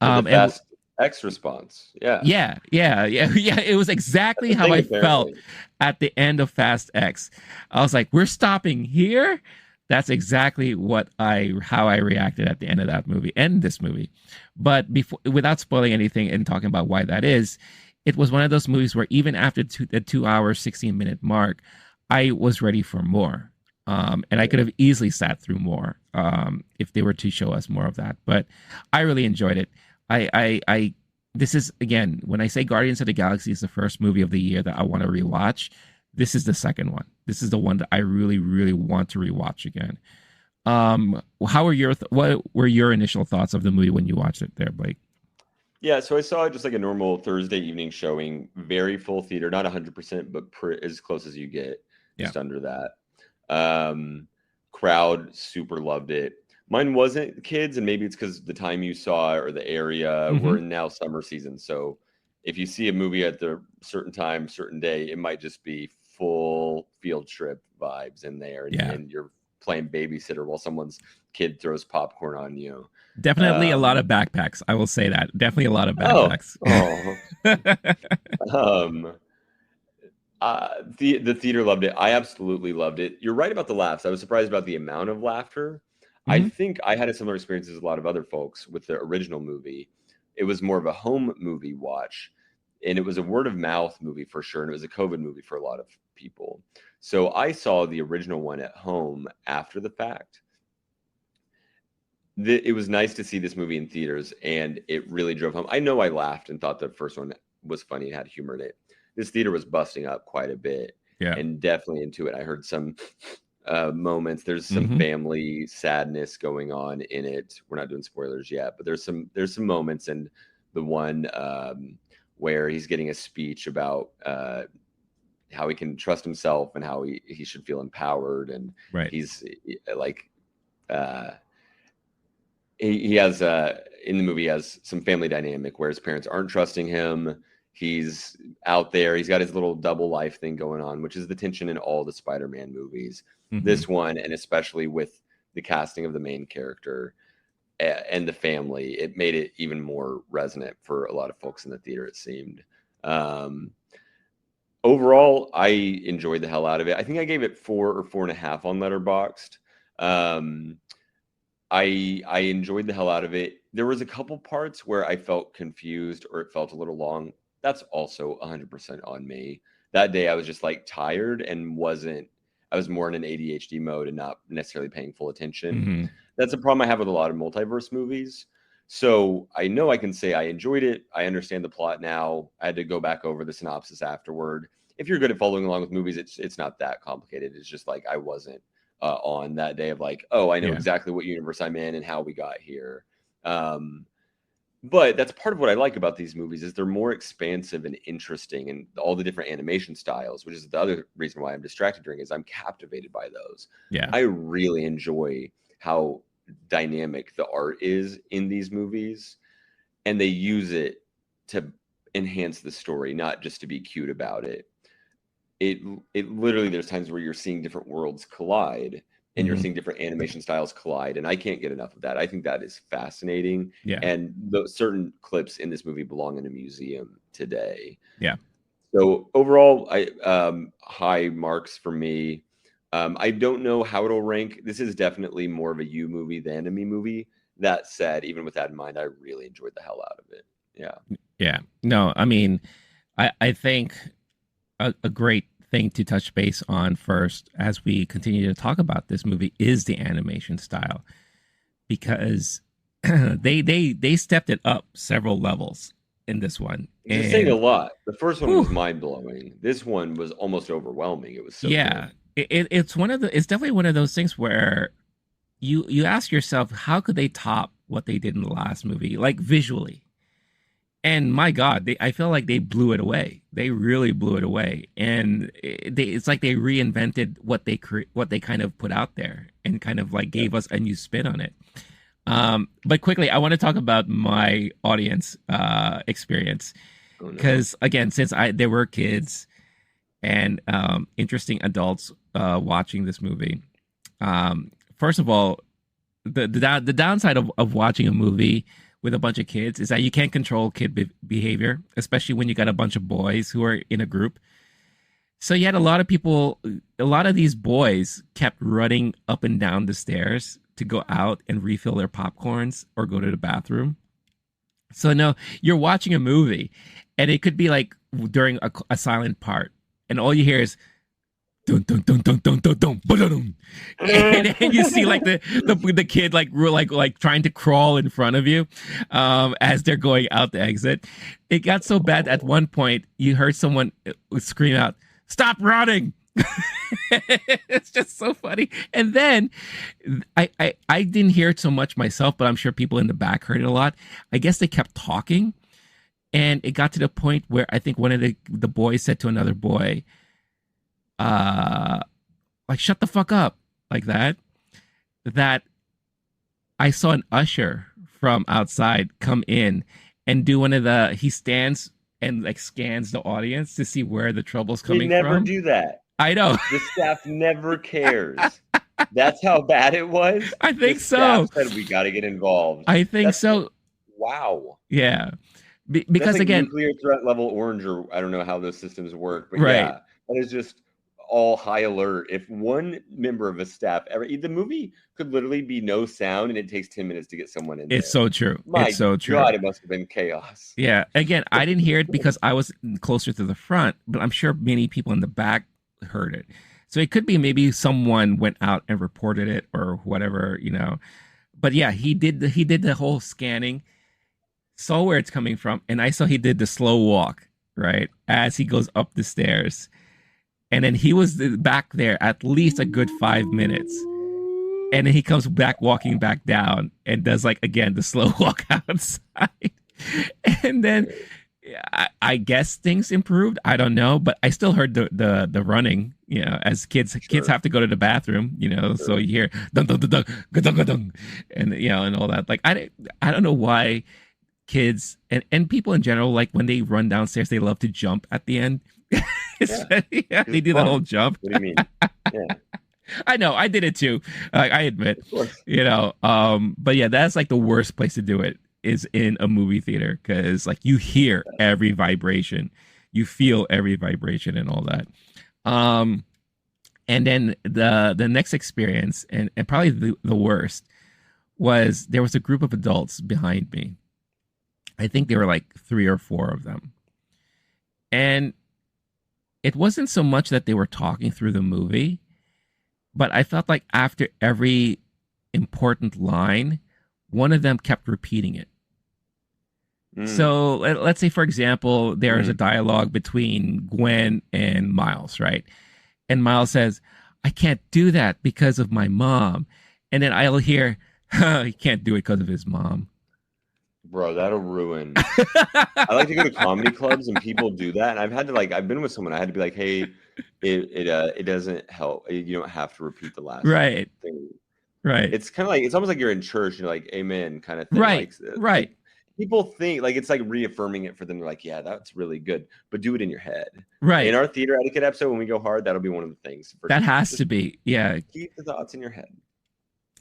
The Fast X response. Yeah. Yeah. It was exactly how I felt at the end of Fast X. I was like, we're stopping here? That's exactly how I reacted at the end of that movie and this movie. But without spoiling anything and talking about why that is, it was one of those movies where even after the 2 hour, 16-minute mark, I was ready for more. And I could have easily sat through more if they were to show us more of that. But I really enjoyed it. This is, again, when I say Guardians of the Galaxy is the first movie of the year that I want to rewatch, this is the second one. This is the one that I really, really want to rewatch again. What were your initial thoughts of the movie when you watched it there, Blake? Yeah, so I saw it just like a normal Thursday evening showing, very full theater, not 100%, but as close as you get, just under that. Crowd super loved it. Mine wasn't kids, and maybe it's because the time you saw it or the area. We're in now summer season, so if you see a movie at the certain time, certain day, it might just be full field trip vibes in there, and you're playing babysitter while someone's kid throws popcorn on you. Definitely a lot of backpacks. I will say that. Definitely a lot of backpacks. The theater loved it. I absolutely loved it. You're right about the laughs. I was surprised about the amount of laughter. I think I had a similar experience as a lot of other folks with the original movie. It was more of a home movie watch, and it was a word of mouth movie for sure, and it was a COVID movie for a lot of people. So I saw the original one at home after the fact. It was nice to see this movie in theaters, and it really drove home. I know I laughed and thought the first one was funny and had humor in it. This theater was busting up quite a bit, and definitely into it. I heard some moments. There's some family sadness going on in it. We're not doing spoilers yet, but there's some moments, and the one where he's getting a speech about how he can trust himself and how he should feel empowered, and he's like he has in the movie, he has some family dynamic where his parents aren't trusting him. He's out there. He's got his little double life thing going on, which is the tension in all the Spider-Man movies. This one, and especially with the casting of the main character, and the family, it made it even more resonant for a lot of folks in the theater, it seemed. Overall, I enjoyed the hell out of it. I think I gave it 4 or 4.5 on Letterboxd. I enjoyed the hell out of it. There was a couple parts where I felt confused or it felt a little long. That's also 100% on me. That day I was just like tired and I was more in an ADHD mode and not necessarily paying full attention. Mm-hmm. That's a problem I have with a lot of multiverse movies. So I know I can say I enjoyed it. I understand the plot now. I had to go back over the synopsis afterward. If you're good at following along with movies, it's not that complicated. It's just like I wasn't on that day of like, oh, I know exactly what universe I'm in and how we got here. But that's part of what I like about these movies is they're more expansive and interesting, and all the different animation styles, which is the other reason why I'm distracted during is I'm captivated by those. Yeah. I really enjoy how dynamic the art is in these movies, and they use it to enhance the story, not just to be cute about it. It literally, there's times where you're seeing different worlds collide and you're seeing different animation styles collide, and I can't get enough of that. I think that is fascinating. Yeah. And those certain clips in this movie belong in a museum today. Yeah. So overall, high marks for me. I don't know how it'll rank. This is definitely more of a you movie than a me movie. That said, even with that in mind, I really enjoyed the hell out of it. Yeah. Yeah. No, I mean, I think a great thing to touch base on first as we continue to talk about this movie is the animation style, because they stepped it up several levels in this one. You're saying a lot. The first one was mind-blowing. This one was almost overwhelming. It was so good. It's definitely one of those things where you ask yourself, how could they top what they did in the last movie, like visually? And my God, I feel like they blew it away. They really blew it away, and it's like they reinvented what they kind of put out there, and kind of like gave us a new spin on it. But quickly, I want to talk about my audience experience, because again, since there were kids and interesting adults watching this movie. First of all, the downside of watching a movie with a bunch of kids is that you can't control kid behavior, especially when you got a bunch of boys who are in a group. So you had a lot of these boys kept running up and down the stairs to go out and refill their popcorns or go to the bathroom. So no, you're watching a movie and it could be like during a silent part, and all you hear is dun, dun, dun, dun, dun, dun, dun, dun, and you see like the kid like trying to crawl in front of you as they're going out the exit. It got so bad at one point you heard someone scream out, "Stop running!" It's just so funny. And then I didn't hear it so much myself, but I'm sure people in the back heard it a lot. I guess they kept talking, and it got to the point where I think one of the boys said to another boy, like, "Shut the fuck up," like that I saw an usher from outside come in and do he stands and like scans the audience to see where the trouble's coming from. They never do that. I know. The staff never cares. That's how bad it was. I think the so. Staff said we got to get involved. I think so. Wow. Yeah. Because that's like again, nuclear threat level orange, or I don't know how those systems work, but right. Yeah, that is just all high alert. If one member of a staff the movie could literally be no sound and it takes 10 minutes to get someone in there. It's so true. It's so true. God, it must have been chaos. Yeah. Again, I didn't hear it because I was closer to the front, but I'm sure many people in the back heard it. So it could be maybe someone went out and reported it or whatever, But yeah, he did the whole scanning, saw where it's coming from, and I saw he did the slow walk, right, as he goes up the stairs. And then he was back there at least a good 5 minutes. And then he comes back walking back down and does like, again, the slow walk outside. And then I guess things improved. I don't know, but I still heard the running, as kids have to go to the bathroom, so you hear dun, dun, dun, dun, dun, dun, dun, and, and all that. Like, I don't know why kids and people in general, like when they run downstairs, they love to jump at the end. They do the whole jump. What do you mean? Yeah. I know, I did it too. I admit, Of course. but yeah, that's like the worst place to do it is in a movie theater because like you hear every vibration, you feel every vibration and all that. And then the next experience and probably the worst was there was a group of adults behind me. I think there were like 3 or 4 of them. And it wasn't so much that they were talking through the movie, but I felt like after every important line, one of them kept repeating it. So let's say, for example, there is a dialogue between Gwen and Miles, right? And Miles says, I can't do that because of my mom. And then I'll hear, he can't do it because of his mom. Bro, that'll ruin. I like to go to comedy clubs and people do that. And I've been with someone. I had to be like, hey, it doesn't help. You don't have to repeat the last thing. Right. It's kind of like, it's almost like you're in church. You're like, amen kind of thing. Right. Like, people think like it's like reaffirming it for them. They're like, yeah, that's really good, but do it in your head. Right. In our theater etiquette episode, when we go hard, that'll be one of the things. That has to be. Yeah. Keep the thoughts in your head.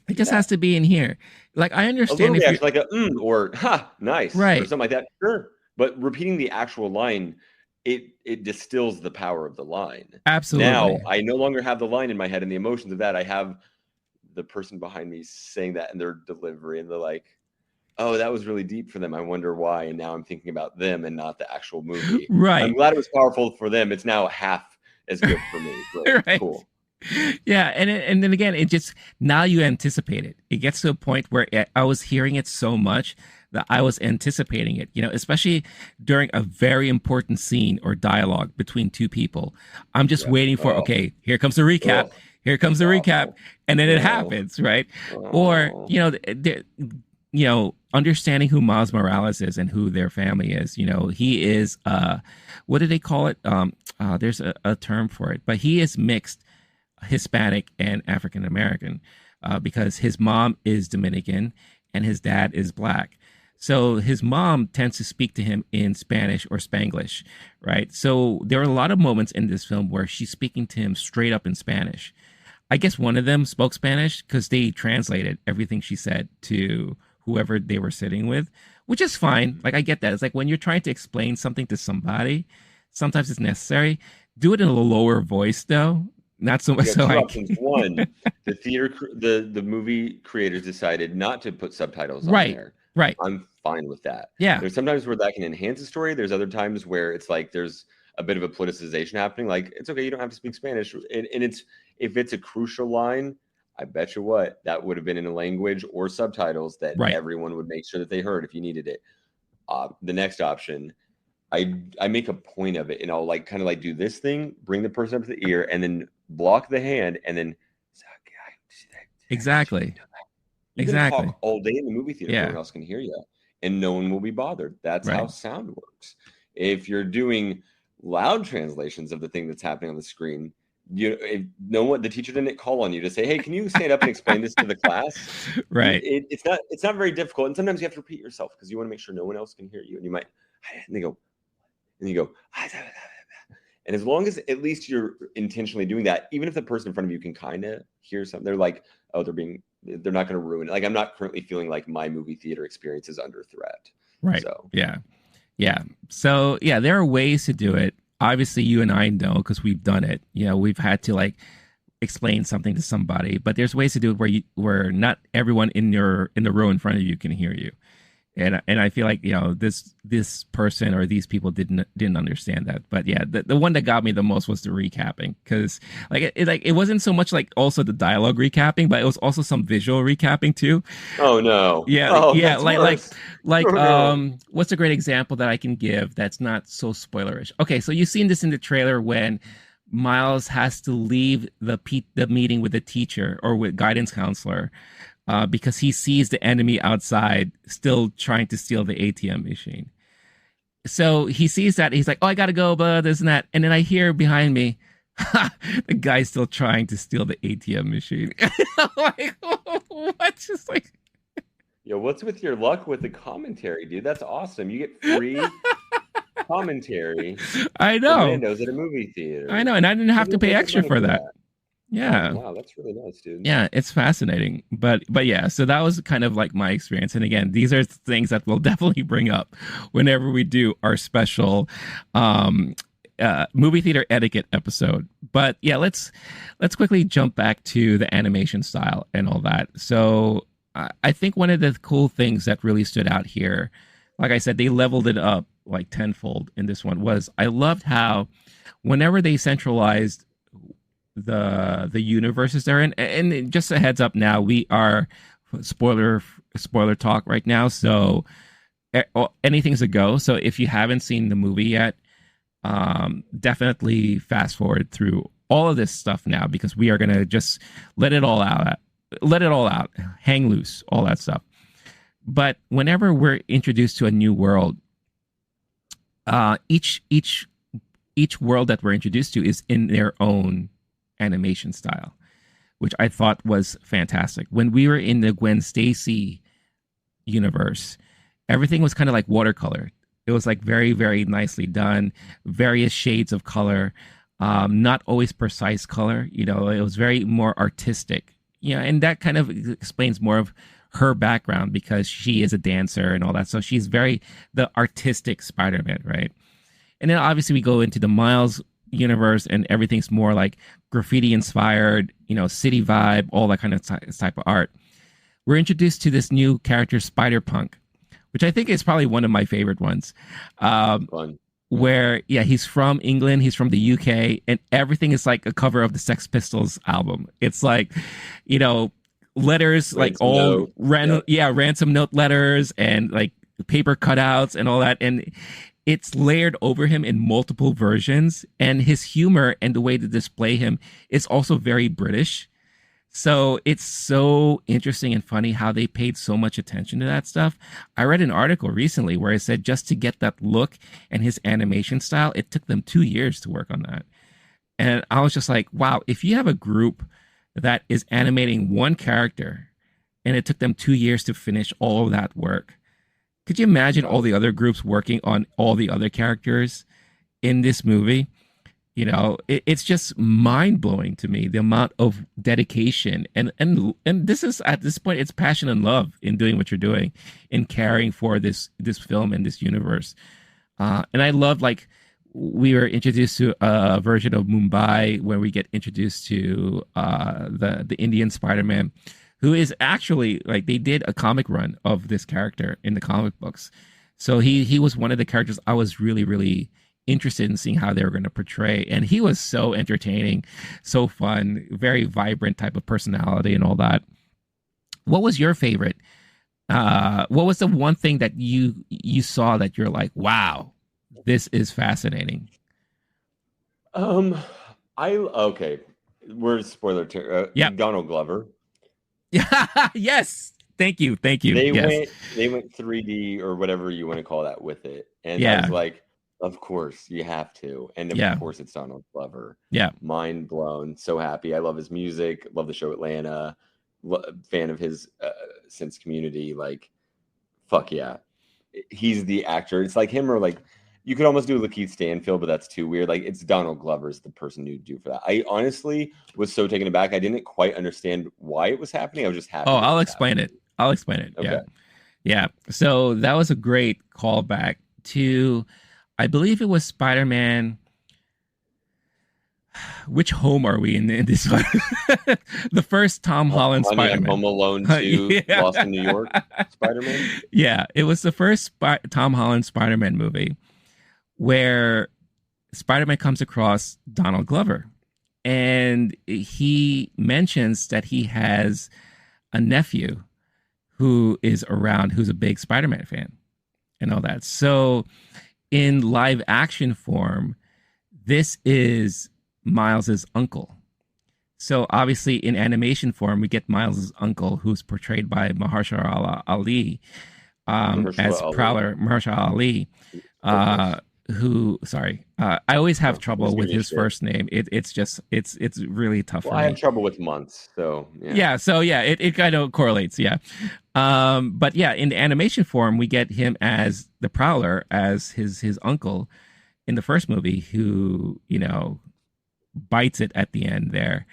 It just has to be in here. Like I understand if like a or ha, nice, right, or something like that. Sure, but repeating the actual line, it distills the power of the line. Absolutely. Now I no longer have the line in my head and the emotions of that. I have the person behind me saying that in their delivery, and they're like, "Oh, that was really deep for them. I wonder why." And now I'm thinking about them and not the actual movie. Right. I'm glad it was powerful for them. It's now half as good for me. Great. Right. Cool. Yeah, and then again, it just now you anticipate it. It gets to a point where I was hearing it so much that I was anticipating it. Especially during a very important scene or dialogue between 2 people. I'm just waiting for okay, here comes the recap. Here comes the recap, and then it happens, right? Or understanding who Miles Morales is and who their family is. He is what do they call it? There's a term for it, but he is mixed Hispanic and African American because his mom is Dominican and his dad is Black. So his mom tends to speak to him in Spanish or Spanglish, right? So there are a lot of moments in this film where she's speaking to him straight up in Spanish. I guess one of them spoke Spanish because they translated everything she said to whoever they were sitting with, which is fine. Like, I get that. It's like when you're trying to explain something to somebody, sometimes it's necessary. Do it in a lower voice, though. Not so much. So options. One, the movie creators decided not to put subtitles on there. Right. I'm fine with that. Yeah. There's sometimes where that can enhance the story. There's other times where it's like there's a bit of a politicization happening. Like, it's okay, you don't have to speak Spanish. And it's if it's a crucial line, I bet you what, that would have been in a language or subtitles that everyone would make sure that they heard if you needed it. The next option, I make a point of it, and I'll like kind of like do this thing, bring the person up to the ear, and then block the hand, and then exactly. You can talk all day in the movie theater, no one else can hear you, and no one will be bothered. That's how sound works. If you're doing loud translations of the thing that's happening on the screen, if the teacher didn't call on you to say, "Hey, can you stand up and explain this to the class?" Right. It's not very difficult, and sometimes you have to repeat yourself because you want to make sure no one else can hear you, and you might, and they go. And you go, and as long as at least you're intentionally doing that, even if the person in front of you can kind of hear something, they're like, oh, they're not going to ruin it. Like, I'm not currently feeling like my movie theater experience is under threat. Right. So, yeah. So, there are ways to do it. Obviously, you and I know because we've done it. We've had to like explain something to somebody, but there's ways to do it where not everyone in the row in front of you can hear you. And I feel like this person or these people didn't understand that. But yeah, the one that got me the most was the recapping, because it wasn't so much like also the dialogue recapping, but it was also some visual recapping too. Oh no! Yeah, oh, yeah, like oh, no. What's a great example that I can give that's not so spoilerish? Okay, so you've seen this in the trailer when Miles has to leave the meeting with the teacher or with guidance counselor. Because he sees the enemy outside still trying to steal the ATM machine. So he sees that. He's like, oh, I got to go, but this and that. And then I hear behind me, the guy's still trying to steal the ATM machine. I'm like, what? Just like, yo, what's with your luck with the commentary, dude? That's awesome. You get free commentary. I know. Windows at a movie theater. I know. And I didn't have to pay extra for that. Yeah. Oh, wow, that's really nice, dude. Yeah, it's fascinating. But yeah, so that was kind of like my experience. And again, these are things that we'll definitely bring up whenever we do our special movie theater etiquette episode. But yeah, let's quickly jump back to the animation style and all that. So I think one of the cool things that really stood out here, like I said, they leveled it up like tenfold in this one, was I loved how whenever they centralized the universes they're in, and just a heads up now, we are spoiler talk right now, so anything's a go. So if you haven't seen the movie yet, definitely fast forward through all of this stuff now, because we are gonna just let it all out, hang loose, all that stuff. But whenever we're introduced to a new world, each world that we're introduced to is in their own animation style, which I thought was fantastic. When we were in the Gwen Stacy universe, everything was kind of like watercolor. It was like very, very nicely done, various shades of color, not always precise color. You know, it was very more artistic. Yeah, and that kind of explains more of her background, because she is a dancer and all that. So she's very the artistic Spider-Man, right? And then obviously we go into the Miles universe, and everything's more like graffiti inspired, you know, city vibe, all that kind of type of art. We're introduced to this new character, Spider-Punk, which I think is probably one of my favorite ones. Fun. Where, yeah, he's from England, he's from the UK, and everything is like a cover of the Sex Pistols album. It's like, you know, letters, like all ransom note letters, and like paper cutouts and all that. And it's layered over him in multiple versions. And his humor and the way to display him is also very British. So it's so interesting and funny how they paid so much attention to that stuff. I read an article recently where it said just to get that look and his animation style, it took them 2 years to work on that. And I was just like, wow, if you have a group that is animating one character and it took them 2 years to finish all of that work, could you imagine all the other groups working on all the other characters in this movie? You know, it's just mind blowing to me, the amount of dedication and this is, at this point, it's passion and love in doing what you're doing, in caring for this film and this universe. And I love, like, we were introduced to a version of Mumbai where we get introduced to the Indian Spider-Man, who is actually, like, they did a comic run of this character in the comic books. So he was one of the characters I was really, really interested in seeing how they were going to portray. And he was so entertaining, so fun, very vibrant type of personality and all that. What was your favorite? What was the one thing that you saw that you're like, wow, this is fascinating? Okay. We're spoiler. Donald Glover. Yeah. Yes. Thank you. They went 3D or whatever you want to call that with it. And I was like, of course you have to. And of course it's Donald Glover. Yeah. Mind blown. So happy. I love his music. Love the show Atlanta. Fan of his since Community. Like, fuck yeah. He's the actor. It's like him, or like you could almost do Lakeith Stanfield, but that's too weird. Like, it's Donald Glover's the person you do for that. I honestly was so taken aback. I didn't quite understand why it was happening. I was just happy. Oh, I'll explain it. Okay. Yeah. So that was a great callback to, I believe it was Spider-Man. Which home are we in this one? The first Tom Holland Spider-Man. Home Alone 2, Lost in New York Spider-Man. Yeah, it was the first Tom Holland Spider-Man movie where Spider-Man comes across Donald Glover. And he mentions that he has a nephew who is around, who's a big Spider-Man fan and all that. So in live action form, this is Miles's uncle. So obviously in animation form, we get Miles's uncle, who's portrayed by Mahershala Ali, as Prowler. Mahershala Ali, I always have trouble with his first name. It's really tough for me. I have trouble with months, so it kind of correlates. But yeah, in the animation form, we get him as the Prowler, as his uncle in the first movie, who, you know, bites it at the end there.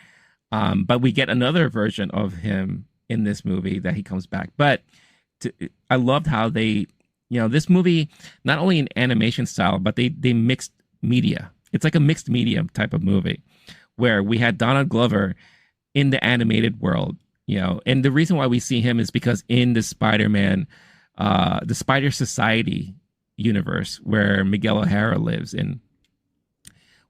But we get another version of him in this movie that he comes back. But I loved how they, this movie, not only in animation style, but they mixed media. It's like a mixed media type of movie where we had Donald Glover in the animated world, and the reason why we see him is because in the Spider-Man, the Spider Society universe where Miguel O'Hara lives in,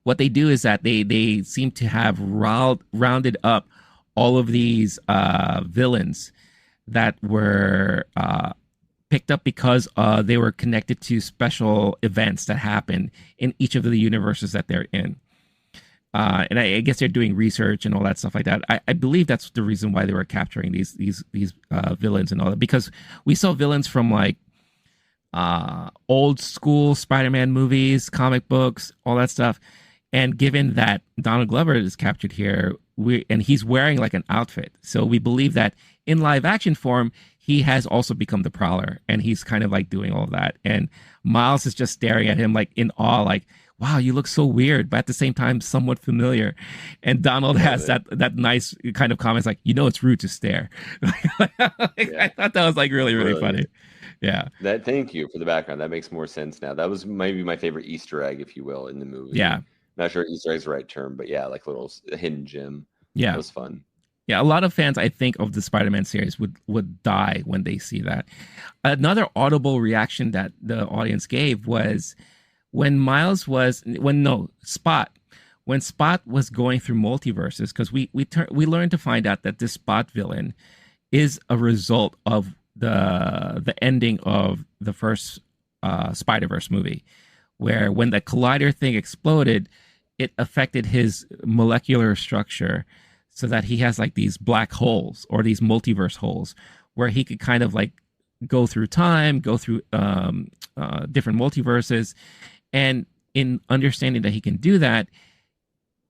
what they do is that they seem to have rounded up all of these villains that were picked up because they were connected to special events that happen in each of the universes that they're in. And I guess they're doing research and all that stuff like that. I believe that's the reason why they were capturing these villains and all that, because we saw villains from like old school Spider-Man movies, comic books, all that stuff. And given that Donald Glover is captured here, and he's wearing like an outfit, so we believe that in live action form, he has also become the Prowler, and he's kind of like doing all of that. And Miles is just staring at him like in awe, like, wow, you look so weird, but at the same time, somewhat familiar. And Donald has that nice kind of comments like, it's rude to stare. I thought that was like really, really funny. Yeah. Thank you for the background. That makes more sense now. That was maybe my favorite Easter egg, if you will, in the movie. Yeah. Not sure Easter egg's the right term, but yeah, like little hidden gem. Yeah. That was fun. Yeah, a lot of fans, I think, of the Spider-Man series would die when they see that. Another audible reaction that the audience gave was when Spot was going through multiverses, because we learned to find out that this Spot villain is a result of the ending of the first Spider-Verse movie, where when the collider thing exploded, it affected his molecular structure so that he has like these black holes or these multiverse holes where he could kind of like go through time, go through different multiverses. And in understanding that he can do that,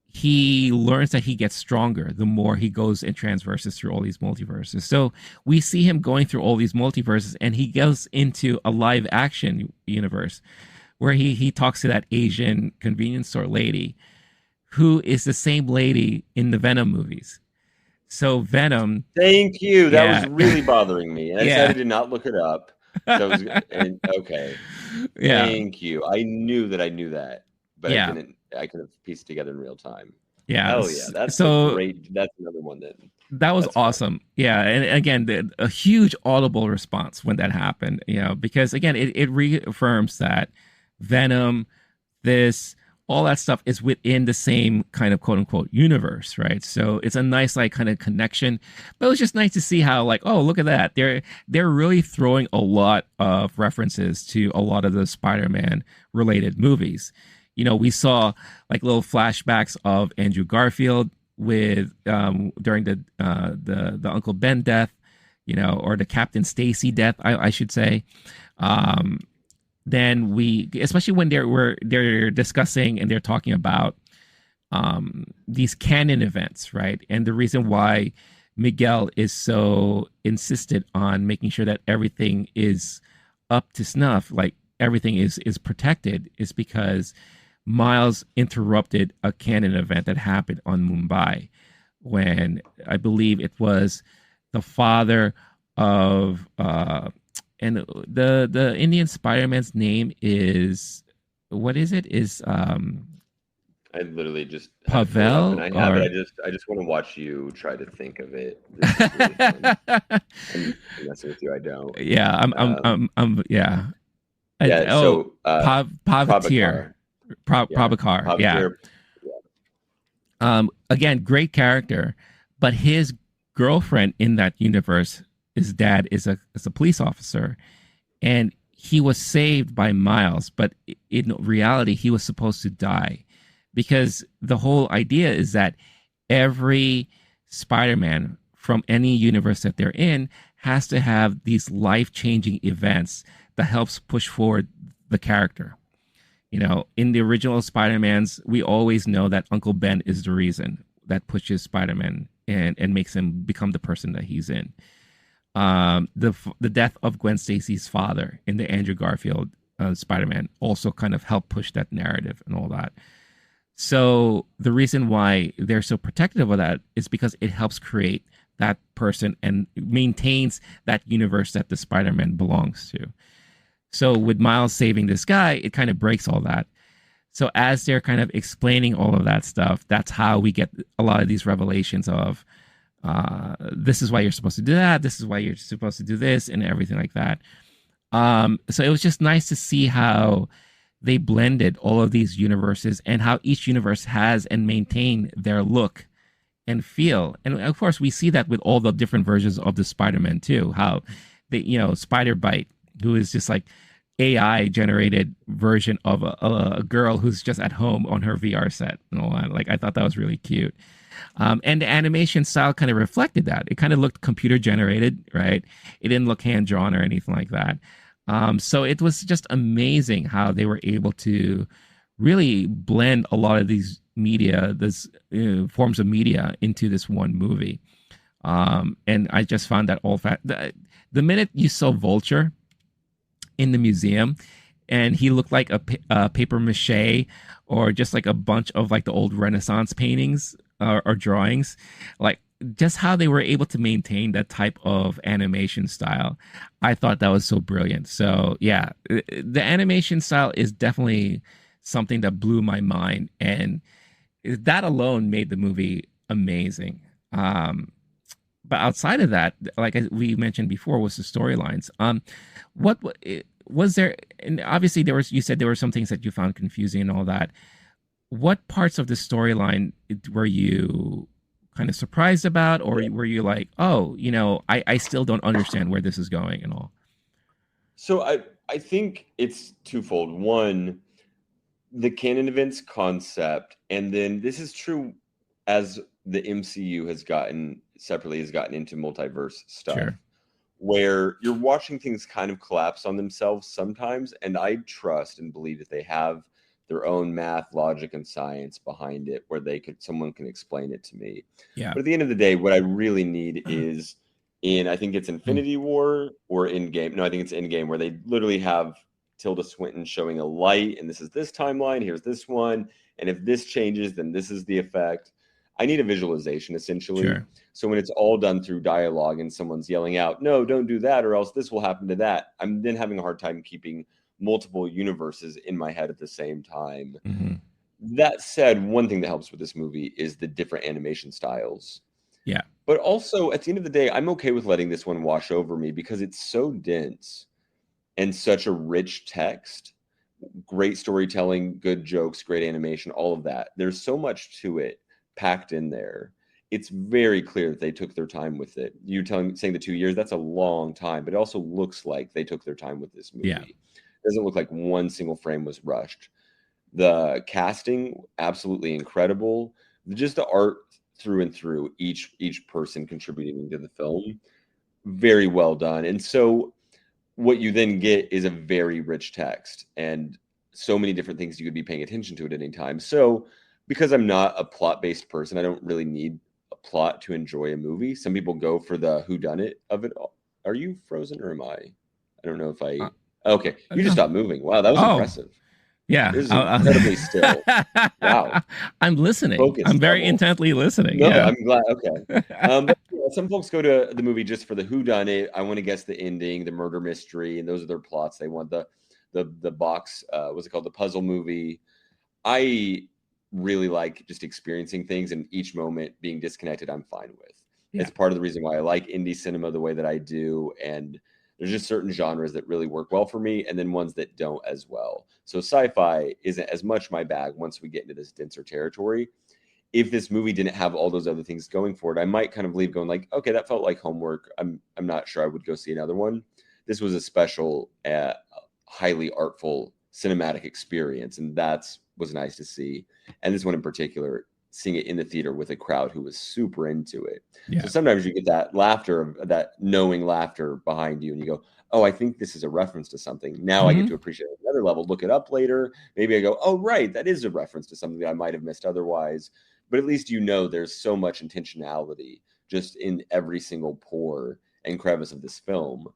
he learns that he gets stronger the more he goes and transverses through all these multiverses. So we see him going through all these multiverses, and he goes into a live action universe where he talks to that Asian convenience store lady who is the same lady in the Venom movies. So Venom. Thank you. That was really bothering me. And I decided to not look it up. So okay. Yeah. Thank you. I knew that, but I could have pieced together in real time. Yeah. Oh yeah. That's great. That's another one that was awesome. Fun. Yeah. And again, a huge audible response when that happened, because again, it reaffirms that Venom, all that stuff is within the same kind of quote unquote universe, right? So it's a nice like kind of connection. But it was just nice to see how like, oh, look at that. They're really throwing a lot of references to a lot of the Spider-Man related movies. We saw like little flashbacks of Andrew Garfield with during the Uncle Ben death, or the Captain Stacy death, I should say. Then especially when they're discussing and they're talking about these canon events, right? And the reason why Miguel is so insistent on making sure that everything is up to snuff, like everything is protected, is because Miles interrupted a canon event that happened on Mumbai when I believe it was the father of and the Indian Spider-Man's name is, what is it? I literally just Pavel. And I have it. I just want to watch you try to think of it. This is really fun. I'm messing with you. I don't. Yeah, I'm yeah. So Prabhakar. Prabhakar. Yeah. Again, great character, but his girlfriend in that universe, his dad is a police officer, and he was saved by Miles, but in reality, he was supposed to die, because the whole idea is that every Spider-Man from any universe that they're in has to have these life-changing events that helps push forward the character. In the original Spider-Mans, we always know that Uncle Ben is the reason that pushes Spider-Man and makes him become the person that he's in. The death of Gwen Stacy's father in the Andrew Garfield Spider-Man also kind of helped push that narrative and all that. So the reason why they're so protective of that is because it helps create that person and maintains that universe that the Spider-Man belongs to. So with Miles saving this guy, it kind of breaks all that. So as they're kind of explaining all of that stuff, that's how we get a lot of these revelations of this is why you're supposed to do that, this is why you're supposed to do this, and everything like that. So it was just nice to see how they blended all of these universes and how each universe has and maintained their look and feel. And of course, we see that with all the different versions of the Spider-Man too. How the Spider Bite, who is just like AI generated version of a girl who's just at home on her VR set and all that. Like I thought that was really cute. And the animation style kind of reflected that. It kind of looked computer generated, right? It didn't look hand drawn or anything like that. So it was just amazing how they were able to really blend a lot of these media, this forms of media into this one movie. And I just found that the minute you saw Vulture in the museum and he looked like a paper mache or just like a bunch of like the old Renaissance paintings or drawings, like just how they were able to maintain that type of animation style. I thought that was so brilliant. So yeah, the animation style is definitely something that blew my mind, and that alone made the movie amazing. But outside of that, like we mentioned before, was the storylines. What was there? And obviously, you said there were some things that you found confusing and all that. What parts of the storyline were you kind of surprised about, or were you like, oh, I still don't understand where this is going and all? So I think it's twofold. One, the canon events concept, and then this is true as the MCU has gotten into multiverse stuff. Sure. Where you're watching things kind of collapse on themselves sometimes, and I trust and believe that they have their own math, logic, and science behind it, where someone can explain it to me. Yeah. But at the end of the day, what I really need is I think it's Infinity War or Endgame. No, I think it's Endgame, where they literally have Tilda Swinton showing a light, and this is this timeline, here's this one, and if this changes, then this is the effect. I need a visualization, essentially. Sure. So when it's all done through dialogue and someone's yelling out, no, don't do that, or else this will happen to that, I'm then having a hard time keeping multiple universes in my head at the same time. Mm-hmm. That said, one thing that helps with this movie is the different animation styles. Yeah. But also, at the end of the day, I'm okay with letting this one wash over me because it's so dense and such a rich text. Great storytelling, good jokes, great animation, all of that. There's so much to it packed in there. It's very clear that they took their time with it. You saying the 2 years, that's a long time, but it also looks like they took their time with this movie. Yeah. It doesn't look like one single frame was rushed. The casting, absolutely incredible. Just the art through and through, each person contributing to the film, very well done. And so what you then get is a very rich text and so many different things you could be paying attention to at any time. So because I'm not a plot-based person, I don't really need a plot to enjoy a movie. Some people go for the whodunit of it all. Are you frozen or am I? I don't know if I... Okay, you just stopped moving. Wow, that was impressive. Yeah. This is incredibly still. Wow. I'm listening. Focus I'm very level. intently listening. No, yeah. I'm glad. Okay. But, some folks go to the movie just for the whodunit. I want to guess the ending, the murder mystery, and those are their plots. They want the box, what's it called? The puzzle movie. I really like just experiencing things and each moment being disconnected, I'm fine with. Yeah. It's part of the reason why I like indie cinema the way that I do. And there's just certain genres that really work well for me and then ones that don't as well. So sci-fi isn't as much my bag once we get into this denser territory. If this movie didn't have all those other things going for it, I might kind of leave going like, okay, that felt like homework. I'm not sure I would go see another one. This was a special, highly artful cinematic experience, and was nice to see. And this one in particular, seeing it in the theater with a crowd who was super into it. Yeah. So sometimes you get that laughter, that knowing laughter behind you, and you go, oh, I think this is a reference to something. Now I get to appreciate it at another level, look it up later. Maybe I go, oh, right, that is a reference to something that I might have missed otherwise. But at least there's so much intentionality just in every single pore and crevice of this film.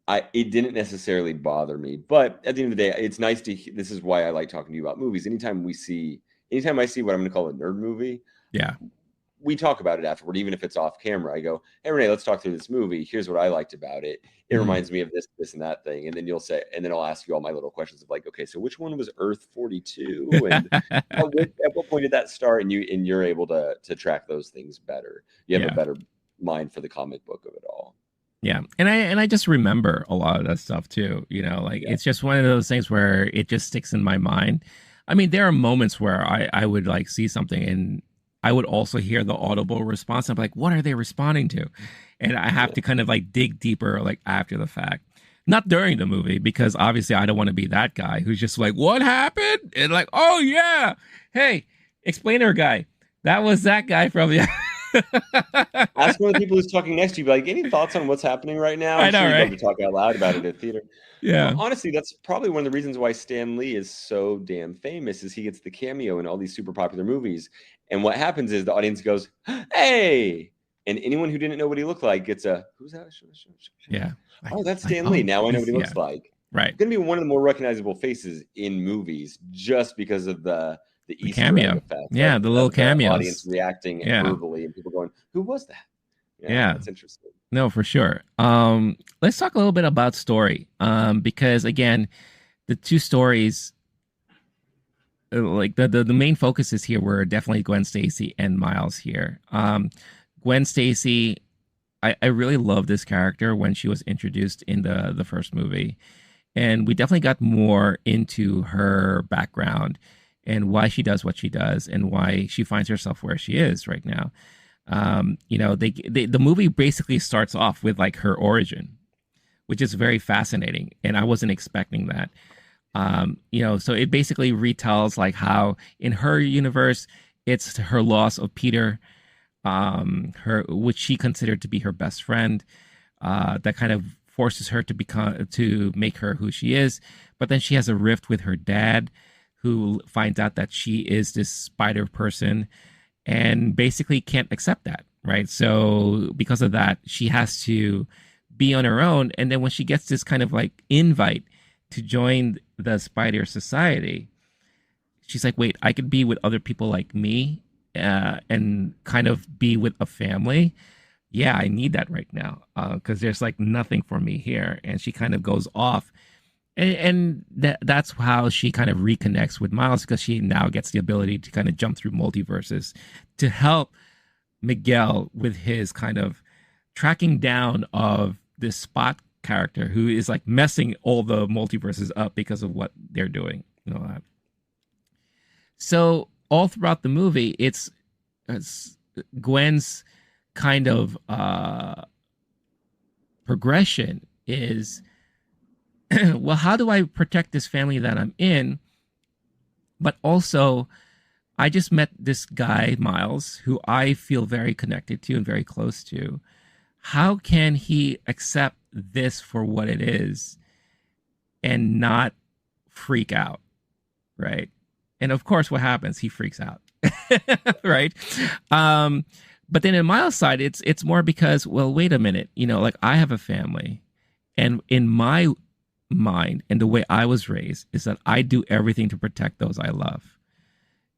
It didn't necessarily bother me, but at the end of the day, it's nice to. This is why I like talking to you about movies. Anytime I see what I'm going to call a nerd movie, Yeah. we talk about it afterward, even if it's off camera. I go, "Hey, Rene, let's talk through this movie. Here's what I liked about it. It reminds me of this, this, and that thing." And then you'll say, and then I'll ask you all my little questions of like, "Okay, so which one was Earth 42? And at what point did that start?" And you're able to track those things better. You have a better mind for the comic book of it all. Yeah. And I just remember a lot of that stuff too. It's just one of those things where it just sticks in my mind. I mean, there are moments where I would like see something and I would also hear the audible response. I'm like, what are they responding to? And I have to kind of like dig deeper, like after the fact, not during the movie, because obviously I don't want to be that guy who's just like, what happened? And like, oh yeah. Hey, explainer guy. That was that guy from the Ask one of the people who's talking next to you, be like, any thoughts on what's happening right now? I know, sure right? You'd love to talk out loud about it at theater. Yeah. Well, honestly, that's probably one of the reasons why Stan Lee is so damn famous, is he gets the cameo in all these super popular movies. And what happens is the audience goes, hey! And anyone who didn't know what he looked like gets a, who's that? Yeah. Oh, that's Stan Lee. Now I know what he looks like. Right. It's going to be one of the more recognizable faces in movies just because of the Easter cameo egg effect. Yeah, the little cameos. The audience reacting verbally and people going, who was that? Yeah. That's interesting. No, for sure. Let's talk a little bit about story. Because again, the two stories, like the main focuses here were definitely Gwen Stacy and Miles here. Gwen Stacy, I really love this character when she was introduced in the first movie. And we definitely got more into her background and why she does what she does and why she finds herself where she is right now. The movie basically starts off with like her origin, which is very fascinating. And I wasn't expecting that. So it basically retells like how in her universe, it's her loss of Peter, which she considered to be her best friend, that kind of forces her to make her who she is. But then she has a rift with her dad, who finds out that she is this spider person and basically can't accept that, right? So because of that, she has to be on her own. And then when she gets this kind of like invite to join the Spider Society, she's like, wait, I could be with other people like me and kind of be with a family. Yeah, I need that right now because there's like nothing for me here. And she kind of goes off. And that's how she kind of reconnects with Miles, because she now gets the ability to kind of jump through multiverses to help Miguel with his kind of tracking down of this Spot character who is like messing all the multiverses up because of what they're doing. So all throughout the movie, it's Gwen's kind of progression is, well, how do I protect this family that I'm in? But also, I just met this guy, Miles, who I feel very connected to and very close to. How can he accept this for what it is and not freak out? Right. And of course, what happens? He freaks out. Right. But then in Miles' side, it's more because, well, wait a minute, like I have a family, and in my mind and the way I was raised is that I do everything to protect those I love.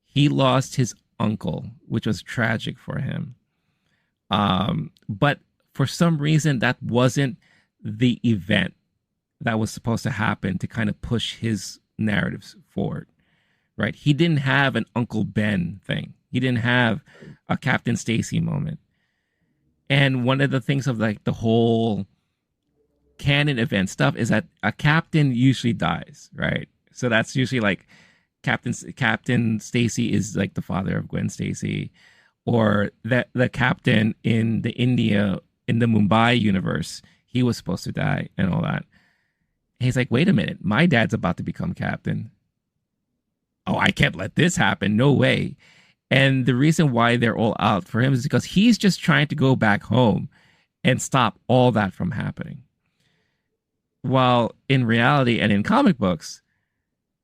He lost his uncle, which was tragic for him. But for some reason, that wasn't the event that was supposed to happen to kind of push his narratives forward, right? He didn't have an Uncle Ben thing. He didn't have a Captain Stacy moment. And one of the things of like the whole canon event stuff is that a captain usually dies, right? So that's usually like Captain Stacy is like the father of Gwen Stacy, or that the captain in the Mumbai universe, he was supposed to die and all that. And he's like, wait a minute, my dad's about to become captain. Oh, I can't let this happen. No way. And the reason why they're all out for him is because he's just trying to go back home and stop all that from happening. While in reality and in comic books,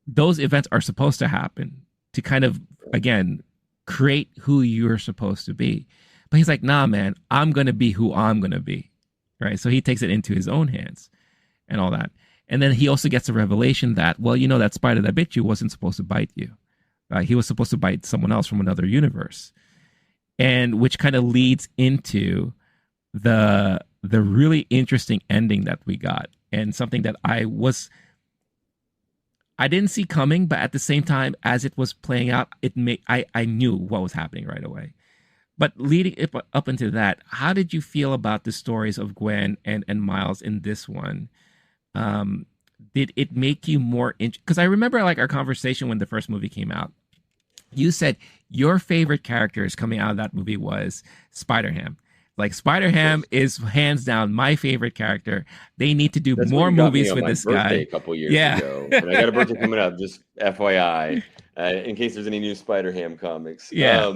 those events are supposed to happen to kind of, again, create who you're supposed to be. But he's like, nah, man, I'm going to be who I'm going to be. Right. So he takes it into his own hands. and all that. And then he also gets a revelation that, well, you know, that spider that bit you wasn't supposed to bite you. He was supposed to bite someone else from another universe. And which kind of leads into the really interesting ending that we got, and something that I didn't see coming, but at the same time, as it was playing out, I knew what was happening right away. But leading up into that, how did you feel about the stories of Gwen and Miles in this one? Did it make you more interested? Because I remember like our conversation when the first movie came out. You said your favorite characters coming out of that movie was Spider-Ham. Like Spider-Ham is hands down my favorite character. They need to do more movies with this guy. A couple years ago, and I got a birthday coming up. Just FYI, in case there's any new Spider-Ham comics. Yeah.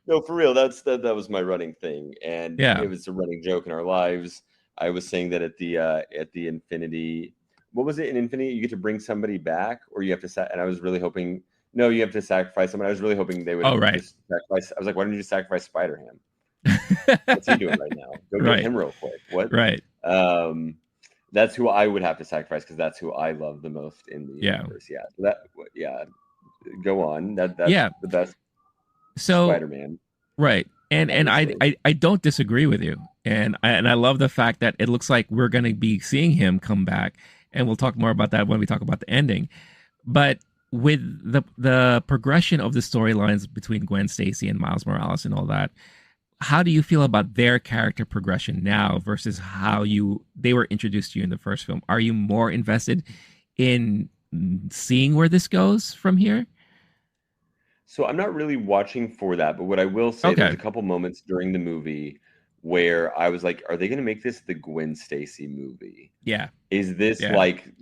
No, for real. That was my running thing, and it was a running joke in our lives. I was saying that at the Infinity, what was it in Infinity? You get to bring somebody back, or you have to. And I was really hoping. No, you have to sacrifice someone. I was really hoping they would. Just sacrifice. I was like, why don't you just sacrifice Spider-Ham? What's he doing right now? Go get him real quick. What? Right. That's who I would have to sacrifice because that's who I love the most in the universe. Yeah. So go on. That's the best. So Spider-Man. Right. And I don't disagree with you. And I love the fact that it looks like we're going to be seeing him come back, and we'll talk more about that when we talk about the ending. But with the progression of the storylines between Gwen Stacy and Miles Morales and all that, how do you feel about their character progression now versus how they were introduced to you in the first film? Are you more invested in seeing where this goes from here? So I'm not really watching for that, but what I will say, there's a couple moments during the movie where I was like, are they going to make this the Gwen Stacy movie? Yeah. Is this like,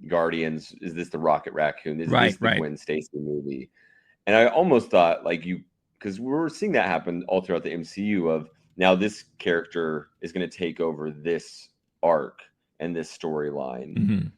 Guardians? Is this the Rocket Raccoon? Is this the Gwen Stacy movie? And I almost thought because we're seeing that happen all throughout the MCU of now this character is going to take over this arc and this storyline. Mm-hmm.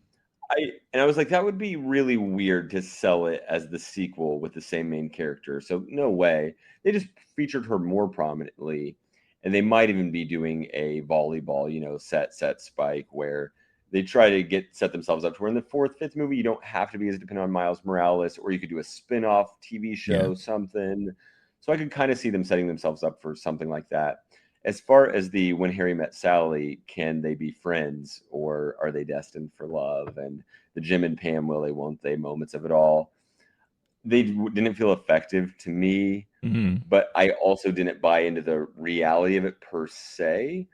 I was like, that would be really weird to sell it as the sequel with the same main character. So no way. They just featured her more prominently, and they might even be doing a volleyball, set Spike where they try to set themselves up to where in the fourth, fifth movie, you don't have to be as dependent on Miles Morales, or you could do a spin-off TV show, something. So I could kind of see them setting themselves up for something like that. As far as the When Harry Met Sally, can they be friends or are they destined for love? And the Jim and Pam, will they, won't they moments of it all, they didn't feel effective to me, but I also didn't buy into the reality of it per se.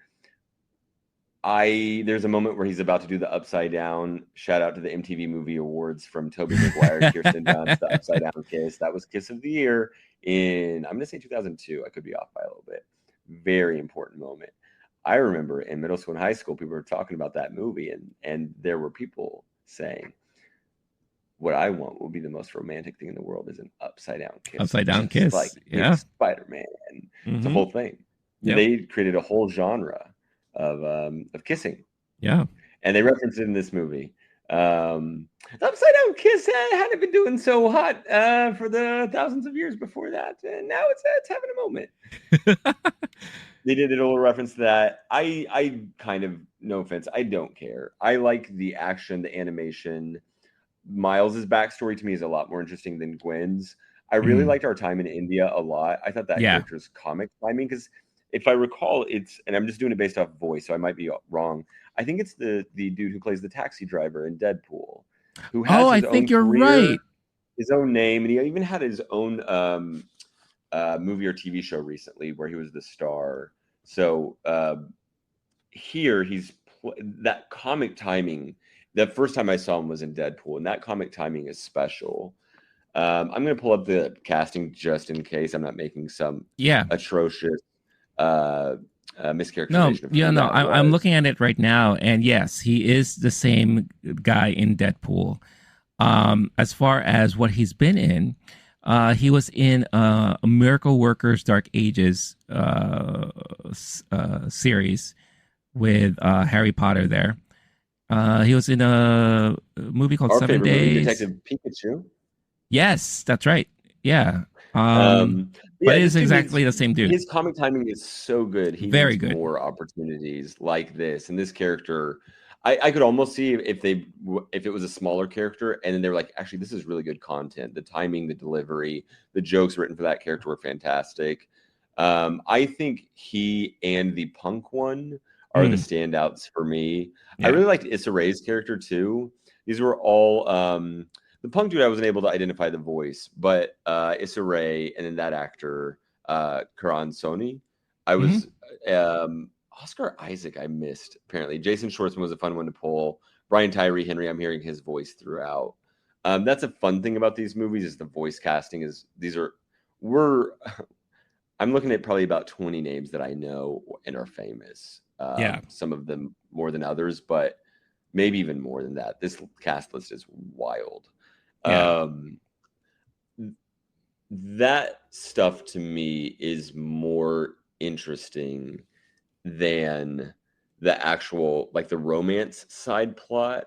There's a moment where he's about to do the upside down. Shout out to the MTV Movie Awards from Tobey Maguire, Kirsten Dunst, the upside down kiss. That was Kiss of the Year in, I'm going to say 2002. I could be off by a little bit. Very important moment. I remember in middle school and high school, people were talking about that movie, and there were people saying, what I want will be the most romantic thing in the world is an upside down kiss. Upside down kiss. Like Spider-Man. It's a whole thing. Yep. They created a whole genre of kissing. Yeah. And they referenced it in this movie. The upside down kiss hadn't been doing so hot for the thousands of years before that, and now it's having a moment. They did a little reference to that. I kind of, no offense, I don't care. I like the action, the animation. Miles's backstory to me is a lot more interesting than Gwen's. I really liked our time in India a lot. I thought that character's comic timing, because if I recall, and I'm just doing it based off voice, so I might be wrong. I think it's the dude who plays the taxi driver in Deadpool, who has I think you're right. His own name, and he even had his own movie or TV show recently where he was the star. So here that comic timing. The first time I saw him was in Deadpool, and that comic timing is special. I'm going to pull up the casting just in case I'm not making some atrocious mischaracterization. I'm looking at it right now, and yes, he is the same guy in Deadpool. As far as what he's been in, he was in a Miracle Workers Dark Ages series with Harry Potter there. He was in a movie called 7 Days. Detective Pikachu. Yes, that's right. Yeah. But it is exactly the same dude. His comic timing is so good. He Very needs good. More opportunities like this. And this character, I could almost see if it was a smaller character, and then they were like, actually, this is really good content. The timing, the delivery, the jokes written for that character were fantastic. I think he and the punk one are the standouts for me. Yeah. I really liked Issa Rae's character too. These were all the punk dude. I wasn't able to identify the voice, but Issa Rae and then that actor Karan Soni. I was Oscar Isaac. I missed apparently. Jason Schwartzman was a fun one to pull. Brian Tyree Henry. I'm hearing his voice throughout. That's a fun thing about these movies is the voice casting. I'm looking at probably about 20 names that I know and are famous. Some of them more than others, but maybe even more than that. This cast list is wild. Yeah. That stuff to me is more interesting than the actual, like the romance side plot.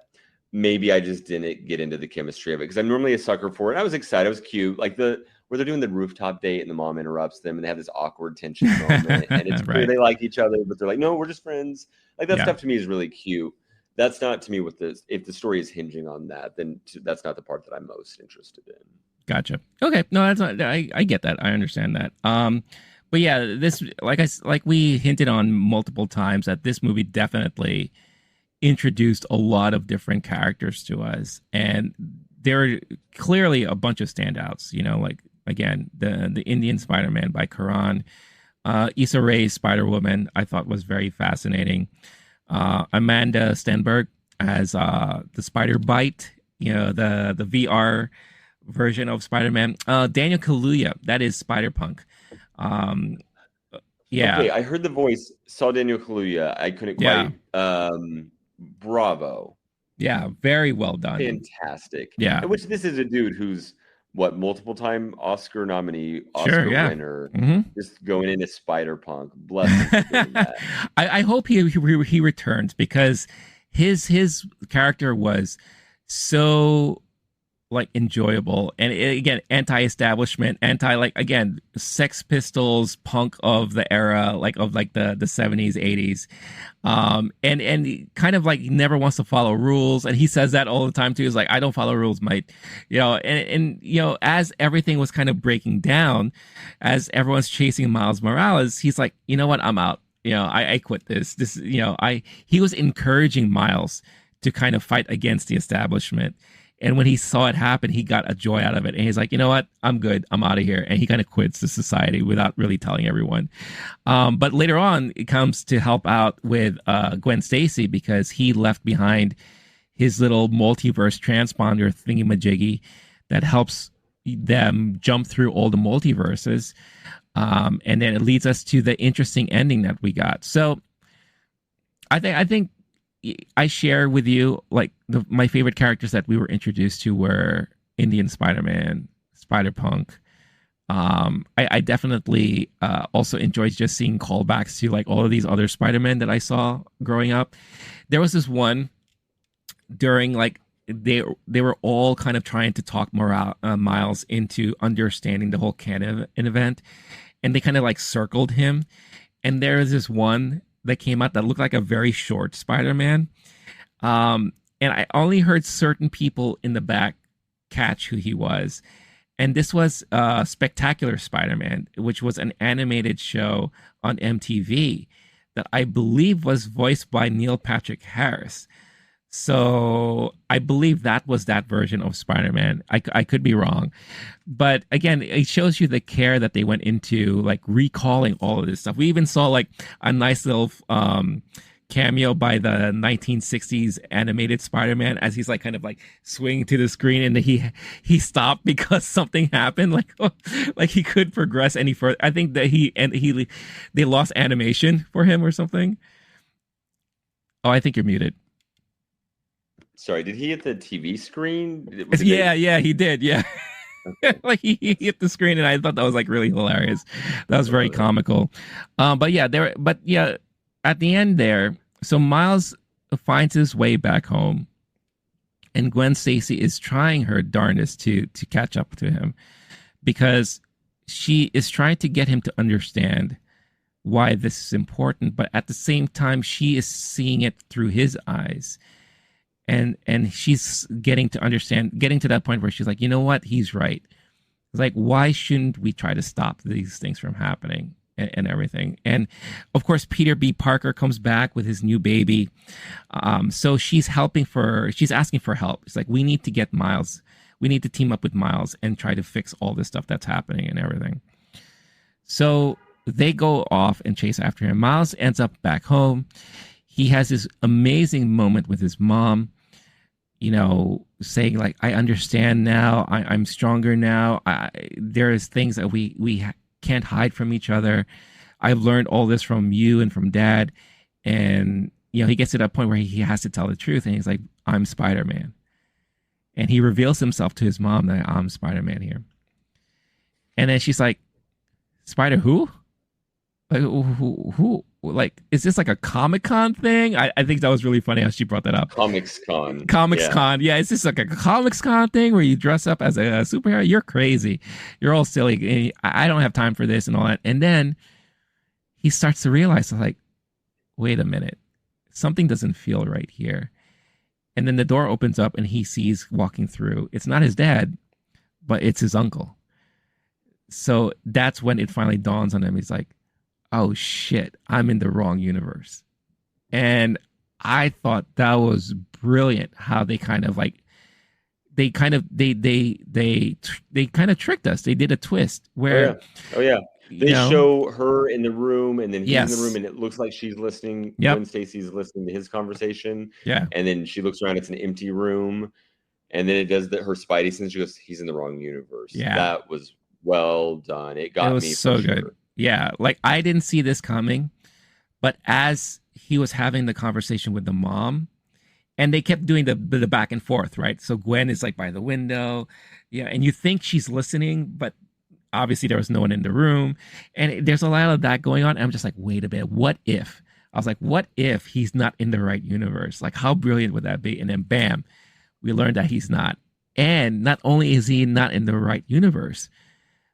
Maybe I just didn't get into the chemistry of it because I'm normally a sucker for it. I was excited. It was cute. Like where they're doing the rooftop date and the mom interrupts them and they have this awkward tension moment and it's clear they like each other, but they're like, no, we're just friends. Like that stuff to me is really cute. That's not to me what if the story is hinging on that, then that's not the part that I'm most interested in. Gotcha. Okay. No, that's not, I get that. I understand that. But yeah, this, like we hinted on multiple times that this movie definitely introduced a lot of different characters to us. And there are clearly a bunch of standouts, like, again, the Indian Spider-Man by Karan, Issa Rae's Spider-Woman, I thought was very fascinating. Amanda Stenberg as the Spider-Bite, the VR version of Spider-Man. Daniel Kaluuya, that is Spider-Punk. Okay, I heard the voice, saw Daniel Kaluuya. I couldn't quite. Bravo. Yeah, very well done. Fantastic. Yeah. Which this is a dude who's multiple time Oscar nominee, Oscar winner, just going into Spider-Punk. Bless him for doing that. I hope he returns because his character was so enjoyable and again anti-establishment, again Sex Pistols punk of the era, of the 70s 80s, and kind of never wants to follow rules, and he says that all the time too. He's like, I don't follow rules, mate. And as everything was kind of breaking down, as everyone's chasing Miles Morales, he's like, you know what, I'm out. I quit this. He was encouraging Miles to kind of fight against the establishment. And when he saw it happen, he got a joy out of it. And he's like, you know what? I'm good. I'm out of here. And he kind of quits the society without really telling everyone. But later on, it comes to help out with Gwen Stacy because he left behind his little multiverse transponder thingy-majiggy that helps them jump through all the multiverses. And then it leads us to the interesting ending that we got. So I think I share with you my favorite characters that we were introduced to were Indian Spider-Man, Spider-Punk. I definitely also enjoyed just seeing callbacks to all of these other Spider-Men that I saw growing up. There was this one during they were all kind of trying to talk Miles into understanding the whole canon event, and they kind of circled him. And there is this one that came out that looked like a very short Spider-Man. And I only heard certain people in the back catch who he was. And this was Spectacular Spider-Man, which was an animated show on MTV that I believe was voiced by Neil Patrick Harris. So I believe that was that version of Spider-Man. I could be wrong. But again, it shows you the care that they went into recalling all of this stuff. We even saw a nice little cameo by the 1960s animated Spider-Man as he's kind of swinging to the screen, and he stopped because something happened. He could progress any further. I think that they lost animation for him or something. Oh, I think you're muted. Sorry, did he hit the TV screen? Yeah, he did. Yeah. Okay. He hit the screen, and I thought that was really hilarious. That was very comical. At the end there, so Miles finds his way back home, and Gwen Stacy is trying her darndest to catch up to him because she is trying to get him to understand why this is important, but at the same time, she is seeing it through his eyes. And she's getting to that point where she's like, you know what? He's right. It's like, why shouldn't we try to stop these things from happening and everything? And of course, Peter B. Parker comes back with his new baby. So she's asking for help. It's like, we need to get Miles. We need to team up with Miles and try to fix all this stuff that's happening and everything. So they go off and chase after him. Miles ends up back home. He has this amazing moment with his mom, saying like, I understand now. I'm stronger now. There's things that we can't hide from each other. I've learned all this from you and from Dad. And, he gets to that point where he has to tell the truth. And he's like, I'm Spider-Man. And he reveals himself to his mom that I'm Spider-Man here. And then she's like, Spider who? Like, who? Like, is this like a Comic-Con thing? I think that was really funny how she brought that up. Comics-Con. Yeah, is this like a Comics-Con thing where you dress up as a superhero? You're crazy. You're all silly. I don't have time for this and all that. And then he starts to realize, like, wait a minute. Something doesn't feel right here. And then the door opens up and he sees walking through. It's not his dad, but it's his uncle. So that's when it finally dawns on him. He's like, oh shit, I'm in the wrong universe. And I thought that was brilliant how they kind of like, they kind of tricked us. They did a twist where, oh yeah. They show her in the room, and then he's in the room, and it looks like she's listening. Yep. When Stacy's listening to his conversation. Yeah. And then she looks around, it's an empty room. And then it does her Spidey sense. She goes, he's in the wrong universe. Yeah. That was well done. It got me. It was so good. Sure. Yeah. Like, I didn't see this coming, but as he was having the conversation with the mom, and they kept doing the back and forth, right? So Gwen is like by the window. Yeah. And you think she's listening, but obviously there was no one in the room. And there's a lot of that going on. And I'm just like, wait a minute. What if? I was like, what if he's not in the right universe? Like, how brilliant would that be? And then bam, we learned that he's not. And not only is he not in the right universe,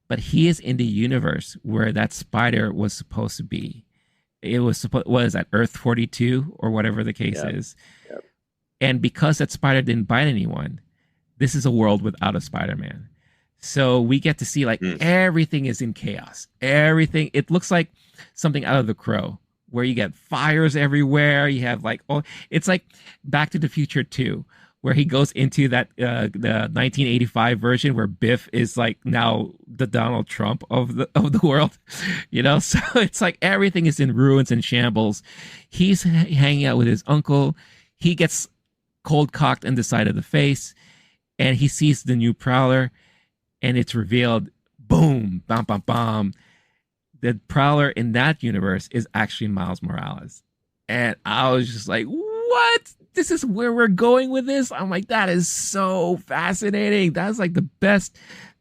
but he is in the universe where that spider was supposed to be. It was that Earth 42 or whatever the case is. Yep. And because that spider didn't bite anyone, this is a world without a Spider-Man. So we get to see like everything is in chaos. Everything. It looks like something out of The Crow, where you get fires everywhere. You have like, it's like Back to the Future 2, where he goes into that the 1985 version where Biff is like now the Donald Trump of the world, So it's like everything is in ruins and shambles. He's hanging out with his uncle. He gets cold cocked in the side of the face, and he sees the new Prowler, and it's revealed, boom, bam, bam, bam. The Prowler in that universe is actually Miles Morales, and I was just like, what? This is where we're going with this? I'm like, that is so fascinating. That's like the best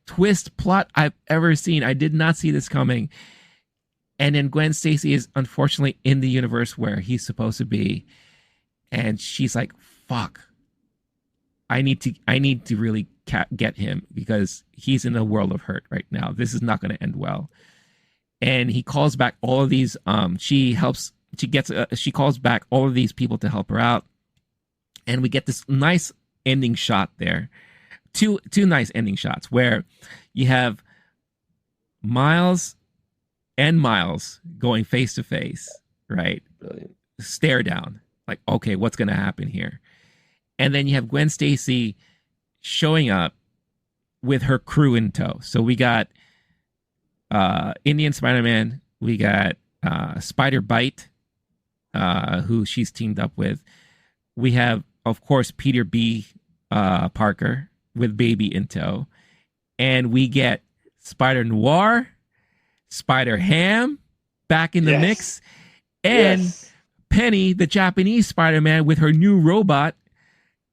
twist plot I've ever seen. I did not see this coming. And then Gwen Stacy is unfortunately in the universe where he's supposed to be. And she's like, fuck, I need to really get him, because he's in a world of hurt right now. This is not going to end well. And he calls back all of these, she calls back all of these people to help her out. And we get this nice ending shot there. Two nice ending shots where you have Miles and Miles going face to face, right? Brilliant. Stare down. Like, okay, what's going to happen here? And then you have Gwen Stacy showing up with her crew in tow. So we got Indian Spider-Man. We got Spider Bite, who she's teamed up with. We have, of course, Peter B. Parker with Baby in tow. And we get Spider Noir, Spider Ham back in the mix. And Penny, the Japanese Spider-Man, with her new robot,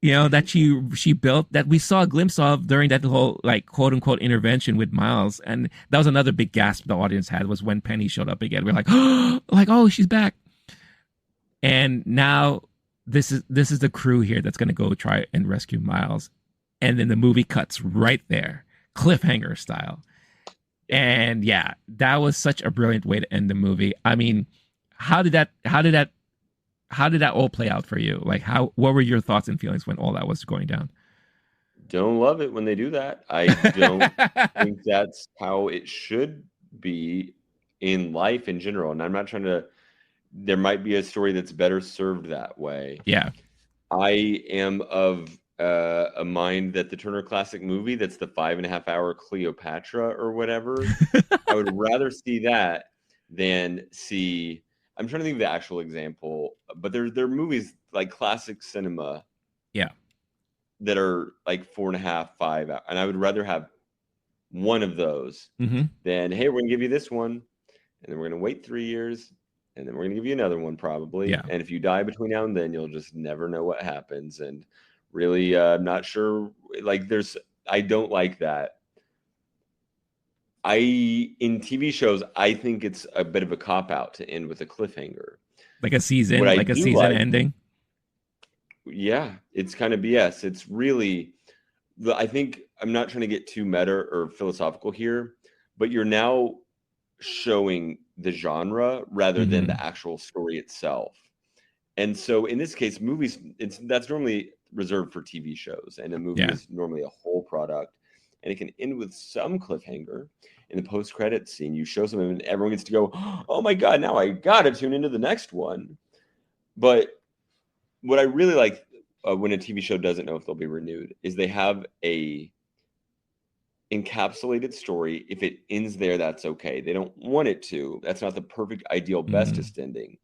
that she built, that we saw a glimpse of during that whole, like, quote unquote intervention with Miles. And that was another big gasp the audience had, was when Penny showed up again. We're like, oh, she's back. And now this is the crew here that's going to go try and rescue Miles. And then the movie cuts right there, cliffhanger style. And yeah, that was such a brilliant way to end the movie. I mean, how did that all play out for you? Like, what were your thoughts and feelings when all that was going down? Don't love it when they do that. I don't think that's how it should be in life in general. And I'm not trying to, there might be a story that's better served that way. Yeah. I am of a mind that the Turner Classic movie, that's the 5.5 hour Cleopatra or whatever, I would rather see that than see, I'm trying to think of the actual example, but there are movies like classic cinema. Yeah. That are like 4.5, 5 hours. And I would rather have one of those than, hey, we're going to give you this one. And then we're going to wait 3 years. And then we're going to give you another one probably. Yeah. And if you die between now and then, you'll just never know what happens. And really, I'm not sure. Like I don't like that. In TV shows, I think it's a bit of a cop-out to end with a cliffhanger. Like a season, ending. Yeah, it's kind of BS. It's really, I think, I'm not trying to get too meta or philosophical here, but you're now showing the genre rather than the actual story itself. And so in this case, movies, that's normally reserved for TV shows, and a movie is normally a whole product, and it can end with some cliffhanger. In the post-credit scene, you show something and everyone gets to go, oh my God, now I gotta tune into the next one. But what I really like when a TV show doesn't know if they'll be renewed is they have a encapsulated story. If it ends there, that's okay. They don't want it to. That's not the perfect, ideal, bestest ending.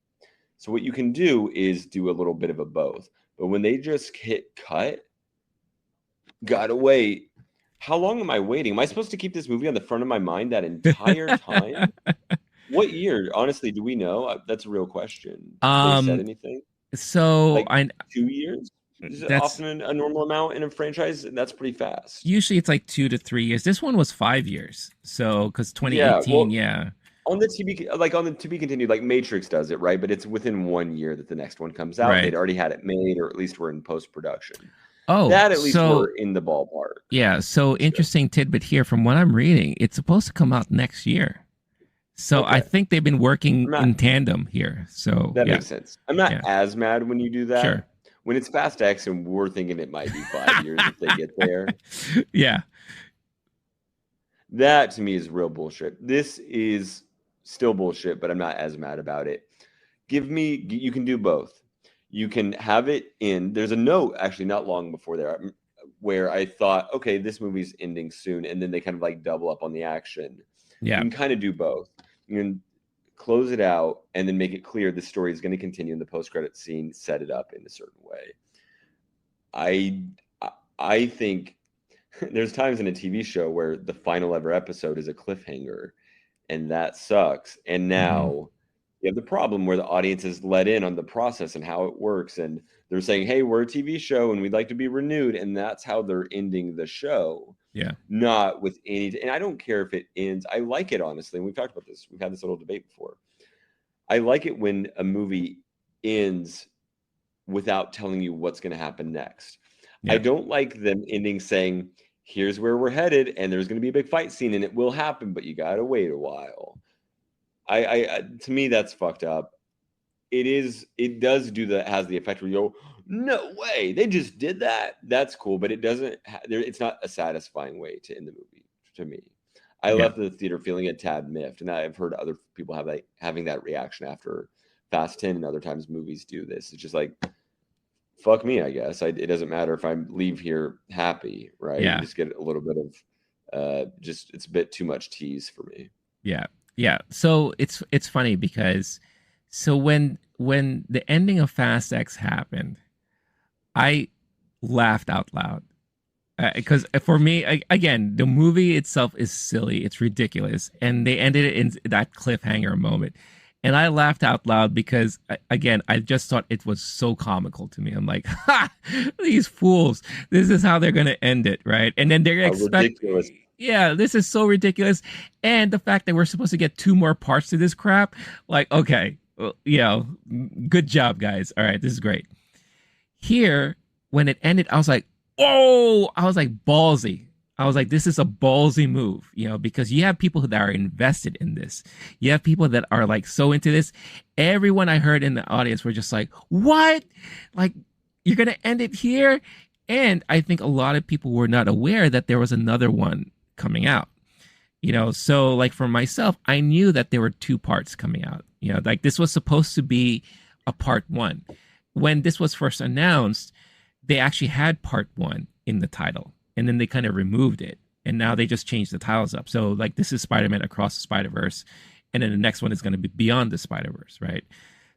So what you can do is do a little bit of a both. But when they just hit cut, gotta wait. How long am I waiting? Am I supposed to keep this movie on the front of my mind that entire time? What year? Honestly, do we know? That's a real question. Have they said anything? So like 2 years is often a normal amount in a franchise. That's pretty fast. Usually it's like 2 to 3 years. This one was 5 years. So because 2018, on the to be continued, like Matrix does it, right? But it's within 1 year that the next one comes out. Right. They'd already had it made, or at least we're in post-production. Oh, that at least we're in the ballpark. Yeah. So interesting tidbit here. From what I'm reading, it's supposed to come out next year. So I think they've been working in tandem here. So that makes sense. I'm not as mad when you do that. Sure. When it's Fast X and we're thinking it might be 5 years if they get there. Yeah. That to me is real bullshit. This is still bullshit, but I'm not as mad about it. You can do both. You can have it in, there's a note actually not long before there where I thought, okay, this movie's ending soon. And then they kind of like double up on the action. Yeah. You can kind of do both. You can close it out and then make it clear the story is going to continue in the post-credit scene, set it up in a certain way. I think there's times in a TV show where the final ever episode is a cliffhanger, and that sucks. And now you have the problem where the audience is let in on the process and how it works. And they're saying, hey, we're a TV show and we'd like to be renewed. And that's how they're ending the show. Yeah. Not with any, and I don't care if it ends. I like it, honestly. And we've talked about this. We've had this little debate before. I like it when a movie ends without telling you what's going to happen next. Yeah. I don't like them ending saying, here's where we're headed and there's going to be a big fight scene and it will happen, but you got to wait a while. I to me, that's fucked up. It does do that, has the effect where you go, no way, they just did that. That's cool, but it's not a satisfying way to end the movie to me. I left the theater feeling a tad miffed, and I've heard other people having that reaction after Fast 10, and other times movies do this. It's just like, fuck me, I guess. It doesn't matter if I leave here happy, right? Yeah. You just get a little bit of it's a bit too much tease for me. Yeah. Yeah. So it's funny because when the ending of Fast X happened, I laughed out loud. Because for me, again, the movie itself is silly. It's ridiculous. And they ended it in that cliffhanger moment. And I laughed out loud because, again, I just thought it was so comical to me. I'm like, ha, these fools. This is how they're going to end it, right? And then they're expecting... Yeah, this is so ridiculous. And the fact that we're supposed to get 2 more parts to this crap, like, okay, well, good job, guys. All right, this is great. Here, when it ended, I was like, oh, I was like ballsy. I was like, this is a ballsy move, because you have people that are invested in this. You have people that are like so into this. Everyone I heard in the audience were just like, what? Like, you're going to end it here? And I think a lot of people were not aware that there was another one coming out. So like for myself, I knew that there were two parts coming out. Like this was supposed to be a part one. When this was first announced, they actually had part one in the title, and then they kind of removed it, and now they just changed the titles up. So like this is Spider-Man Across the Spider-Verse, and then the next one is going to be Beyond the Spider-Verse, right?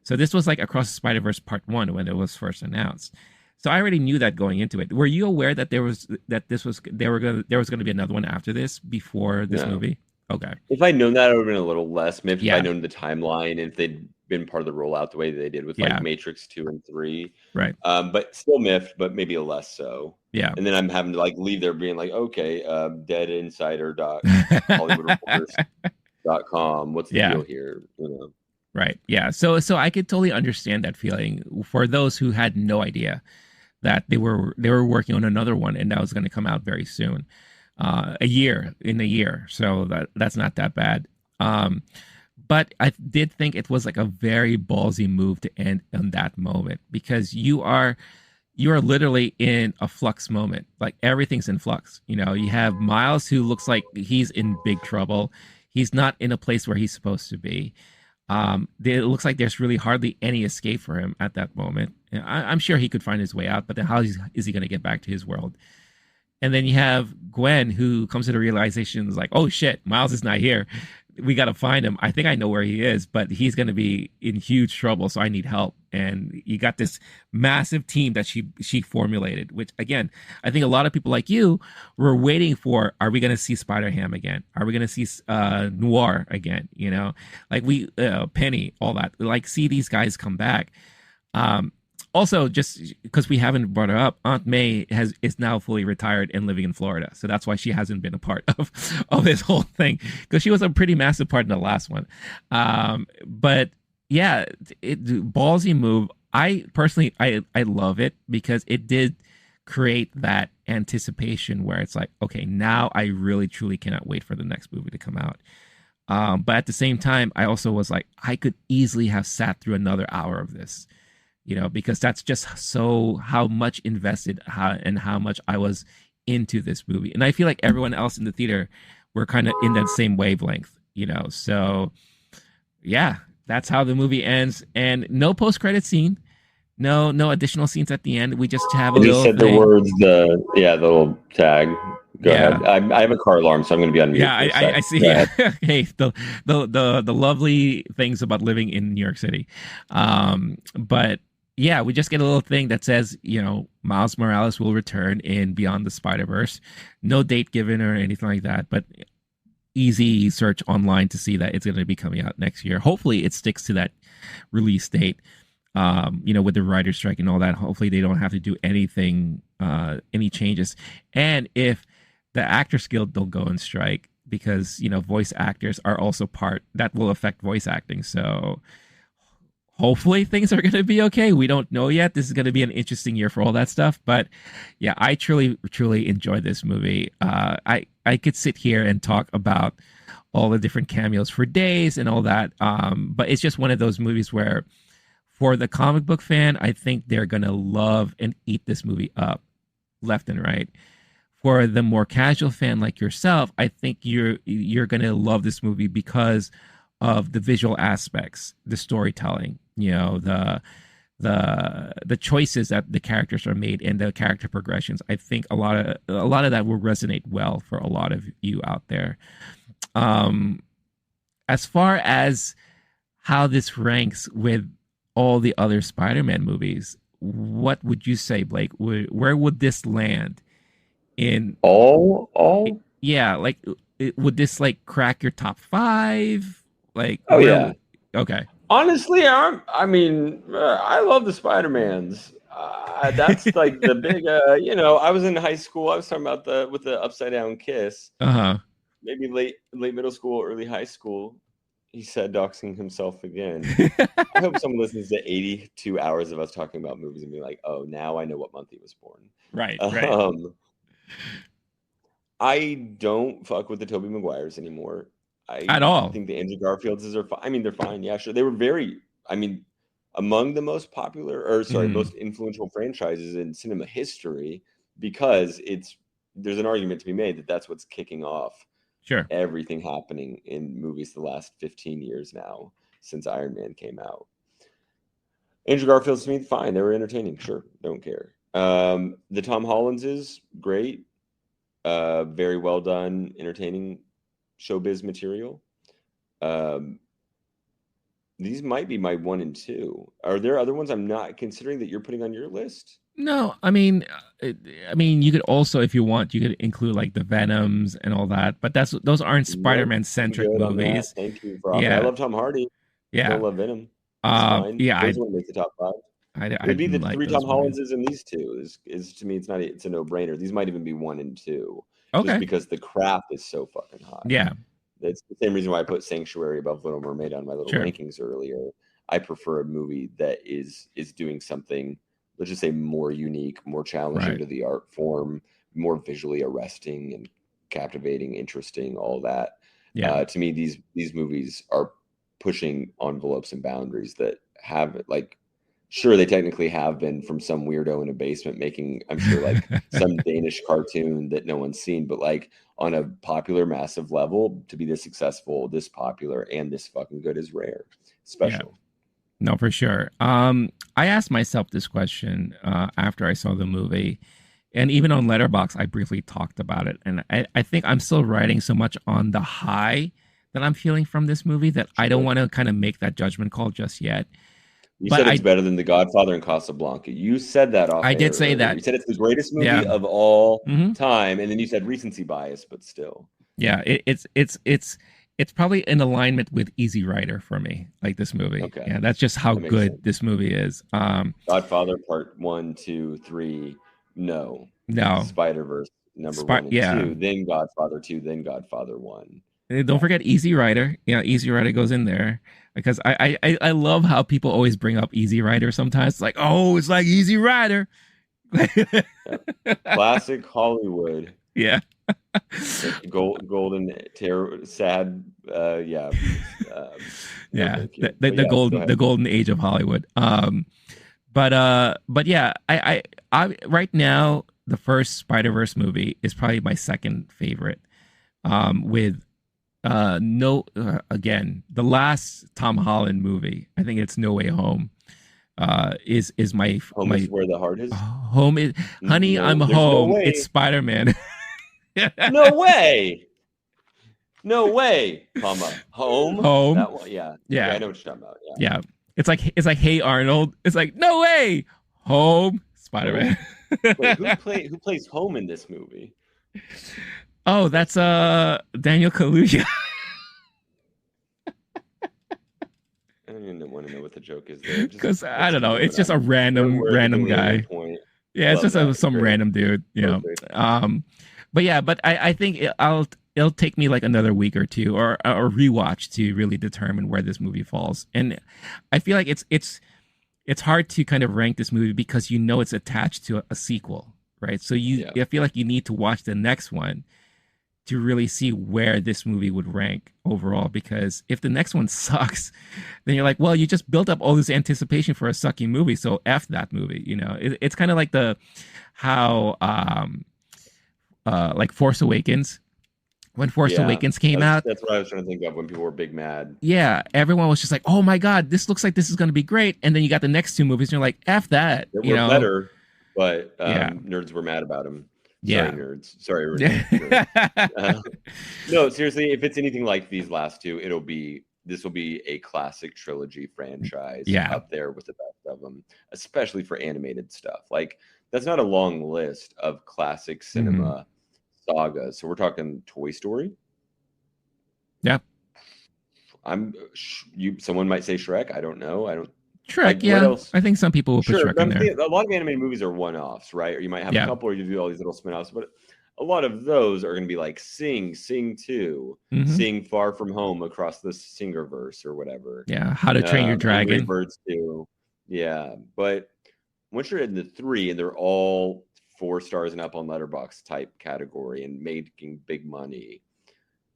So this was like Across the Spider-Verse part one when it was first announced. So I already knew that going into it. Were you aware that there was going to be another one after this before this movie? Okay. If I'd known that, I would have been a little less miffed. If I'd known the timeline, if they'd been part of the rollout the way they did with like Matrix 2 and 3. Right. But still miffed, but maybe a less so. Yeah. And then I'm having to like leave there being like, okay, deadinsider.hollywoodreporters.com. What's the deal here? Right. Yeah. So I could totally understand that feeling for those who had no idea that they were working on another one, and that was going to come out very soon. In a year. So that's not that bad. But I did think it was like a very ballsy move to end on that moment, because you are literally in a flux moment. Like everything's in flux. You have Miles, who looks like he's in big trouble. He's not in a place where he's supposed to be. It looks like there's really hardly any escape for him at that moment. I'm sure he could find his way out, but then how is he going to get back to his world? And then you have Gwen, who comes to the realization, is like, oh shit, Miles is not here. We got to find him. I think I know where he is, but he's going to be in huge trouble, so I need help. And you got this massive team that she formulated, which again, I think a lot of people like you were waiting for. Are we going to see Spider-Ham again? Are we going to see Noir again? Like Penny, all that. Like see these guys come back. Also, just because we haven't brought her up, Aunt May is now fully retired and living in Florida, so that's why she hasn't been a part of this whole thing, because she was a pretty massive part in the last one. But yeah, ballsy move. I personally I love it because it did create that anticipation where it's like, okay, now I really truly cannot wait for the next movie to come out. But at the same time, I also was like, I could easily have sat through another hour of this. Because that's just so how much invested and how much I was into this movie. And I feel like everyone else in the theater were kind of in that same wavelength, So, yeah, that's how the movie ends. And no post-credit scene. No additional scenes at the end. We just have a little said thing. The words, the little tag. Go ahead. I have a car alarm, so I'm going to be on mute. Yeah, I see. Yeah. Hey, the lovely things about living in New York City. But yeah, we just get a little thing that says, Miles Morales will return in Beyond the Spider-Verse. No date given or anything like that, but easy search online to see that it's going to be coming out next year. Hopefully it sticks to that release date, with the writer's strike and all that. Hopefully they don't have to do anything, any changes. And if the Actors Guild don't go on strike, because, voice actors are also that will affect voice acting. So hopefully things are going to be okay. We don't know yet. This is going to be an interesting year for all that stuff. But yeah, I truly, truly enjoyed this movie. I could sit here and talk about all the different cameos for days and all that. But it's just one of those movies where for the comic book fan, I think they're going to love and eat this movie up left and right. For the more casual fan like yourself, I think you're going to love this movie because of the visual aspects, the storytelling, the choices that the characters are made and the character progressions. I think a lot of that will resonate well for a lot of you out there. As far as how this ranks with all the other Spider-Man movies, what would you say, Blake? Where would this land in all? Yeah, like would this like crack your top 5? Like, yeah. Okay. Honestly, I love the Spider-Mans. That's like the big, I was in high school. I was talking about with the upside down kiss. Maybe late middle school, early high school. He said, doxing himself again. I hope someone listens to 82 hours of us talking about movies and be like, oh, now I know what month he was born. Right. I don't fuck with the Tobey Maguires anymore. At I all. think the Andrew Garfields are fine. I mean, they're fine. Yeah, sure. They were very, I mean, among the most popular, or sorry, Mhm. most influential franchises in cinema history, because there's an argument to be made that that's what's kicking off Sure. everything happening in movies the last 15 years now since Iron Man came out. Andrew Garfield's to me, fine. They were entertaining. Sure. Don't care. The Tom Holland's is great. Very well done, entertaining showbiz material. These might be my 1 and 2. Are there other ones I'm not considering that you're putting on your list? No, I mean, you could also, if you want, you could include like the Venoms and all that, but those aren't Nope. Spider-Man I'm centric good on that. movies. Thank you for offering. I Yeah, love Tom Hardy. yeah, Don't love Venom. It's fine. yeah. Those wouldn't make the top 5. I It'd be the didn't like 3 those Tom movies. Hollandses and these two is to me, it's a no-brainer. These might even be 1 and 2, just Okay. because the craft is so fucking high. Yeah. It's the same reason why I put Sanctuary above Little Mermaid on my little Sure. rankings earlier. I prefer a movie that is doing something, let's just say, more unique, more challenging Right. to the art form, more visually arresting and captivating, interesting, all that. Yeah. To me, these movies are pushing envelopes and boundaries that have, like, sure, they technically have been from some weirdo in a basement making, I'm sure, like some Danish cartoon that no one's seen, but like on a popular, massive level, to be this successful, this popular, and this fucking good is rare. Special. No, for sure. I asked myself this question after I saw the movie, and even on Letterboxd, I briefly talked about it. And I think I'm still riding so much on the high that I'm feeling from this movie that I don't want to kind of make that judgment call just yet. You But said it's better than The Godfather and Casablanca. You said that off I air did say earlier. that. You said it's the greatest movie Yeah. of all Mhm. time, and then you said recency bias, but still. Yeah, it's probably in alignment with Easy Rider for me, like this movie. Okay. Yeah, that's just how That makes good sense. this movie is. Godfather Part 1, 2, 3, no. Spider-Verse number 1 and 2, then Godfather 2, then Godfather 1. Don't forget Easy Rider. Yeah, Easy Rider goes in there because I love how people always bring up Easy Rider sometimes. It's like, oh, it's like Easy Rider. Classic Hollywood. Yeah. Golden terror, sad, yeah. Yeah, no, the golden age of Hollywood. But yeah, I right now the first Spider-Verse movie is probably my second favorite. With again, the last Tom Holland movie, I think it's No Way Home. Is my Home is where the heart is. Home is, honey, I'm home. No, it's Spider-Man. No way. No way, comma. Home. That one, yeah. Yeah. I know what you're talking about. Yeah. It's like Hey Arnold. It's like, no way. Home. Spider-Man. Wait, who plays Home in this movie? Oh, that's Daniel Kaluuya. I don't even want to know what the joke is there. Because I don't know. It's just a random guy. Yeah, it's just some random dude, you know. But yeah, but I think it'll take me like another week or two or rewatch to really determine where this movie falls. And I feel like it's hard to kind of rank this movie because you know it's attached to a sequel, right? So I feel like you need to watch the next one to really see where this movie would rank overall. Because if the next one sucks, then you're like, well, you just built up all this anticipation for a sucky movie, so F that movie. You know, it's kind of like how like Force Awakens. When Force Awakens came out, that's what I was trying to think of when people were big mad. Yeah, everyone was just like, "Oh my god, this looks like this is going to be great," and then you got the next two movies, and you're like, "F that." They were better, but nerds were mad about them. Sorry, nerds. Sorry, nerds. No, seriously, if it's anything like these last two, this will be a classic trilogy franchise. Up there with the best of them, especially for animated stuff. Like that's not a long list of classic cinema sagas. So we're talking Toy Story. Yeah. Someone might say Shrek. I don't know. Shrek, like, yeah. What else? I think some people will put Shrek in there. A lot of animated movies are one-offs, right? Or you might have a couple, or you do all these little spin-offs, but a lot of those are going to be like Sing 2, Sing Far From Home across the Singerverse or whatever. Yeah, How to Train Your Dragon. Birds 2. Yeah, but once you're in the 3 and they're all 4 stars and up on Letterboxd type category and making big money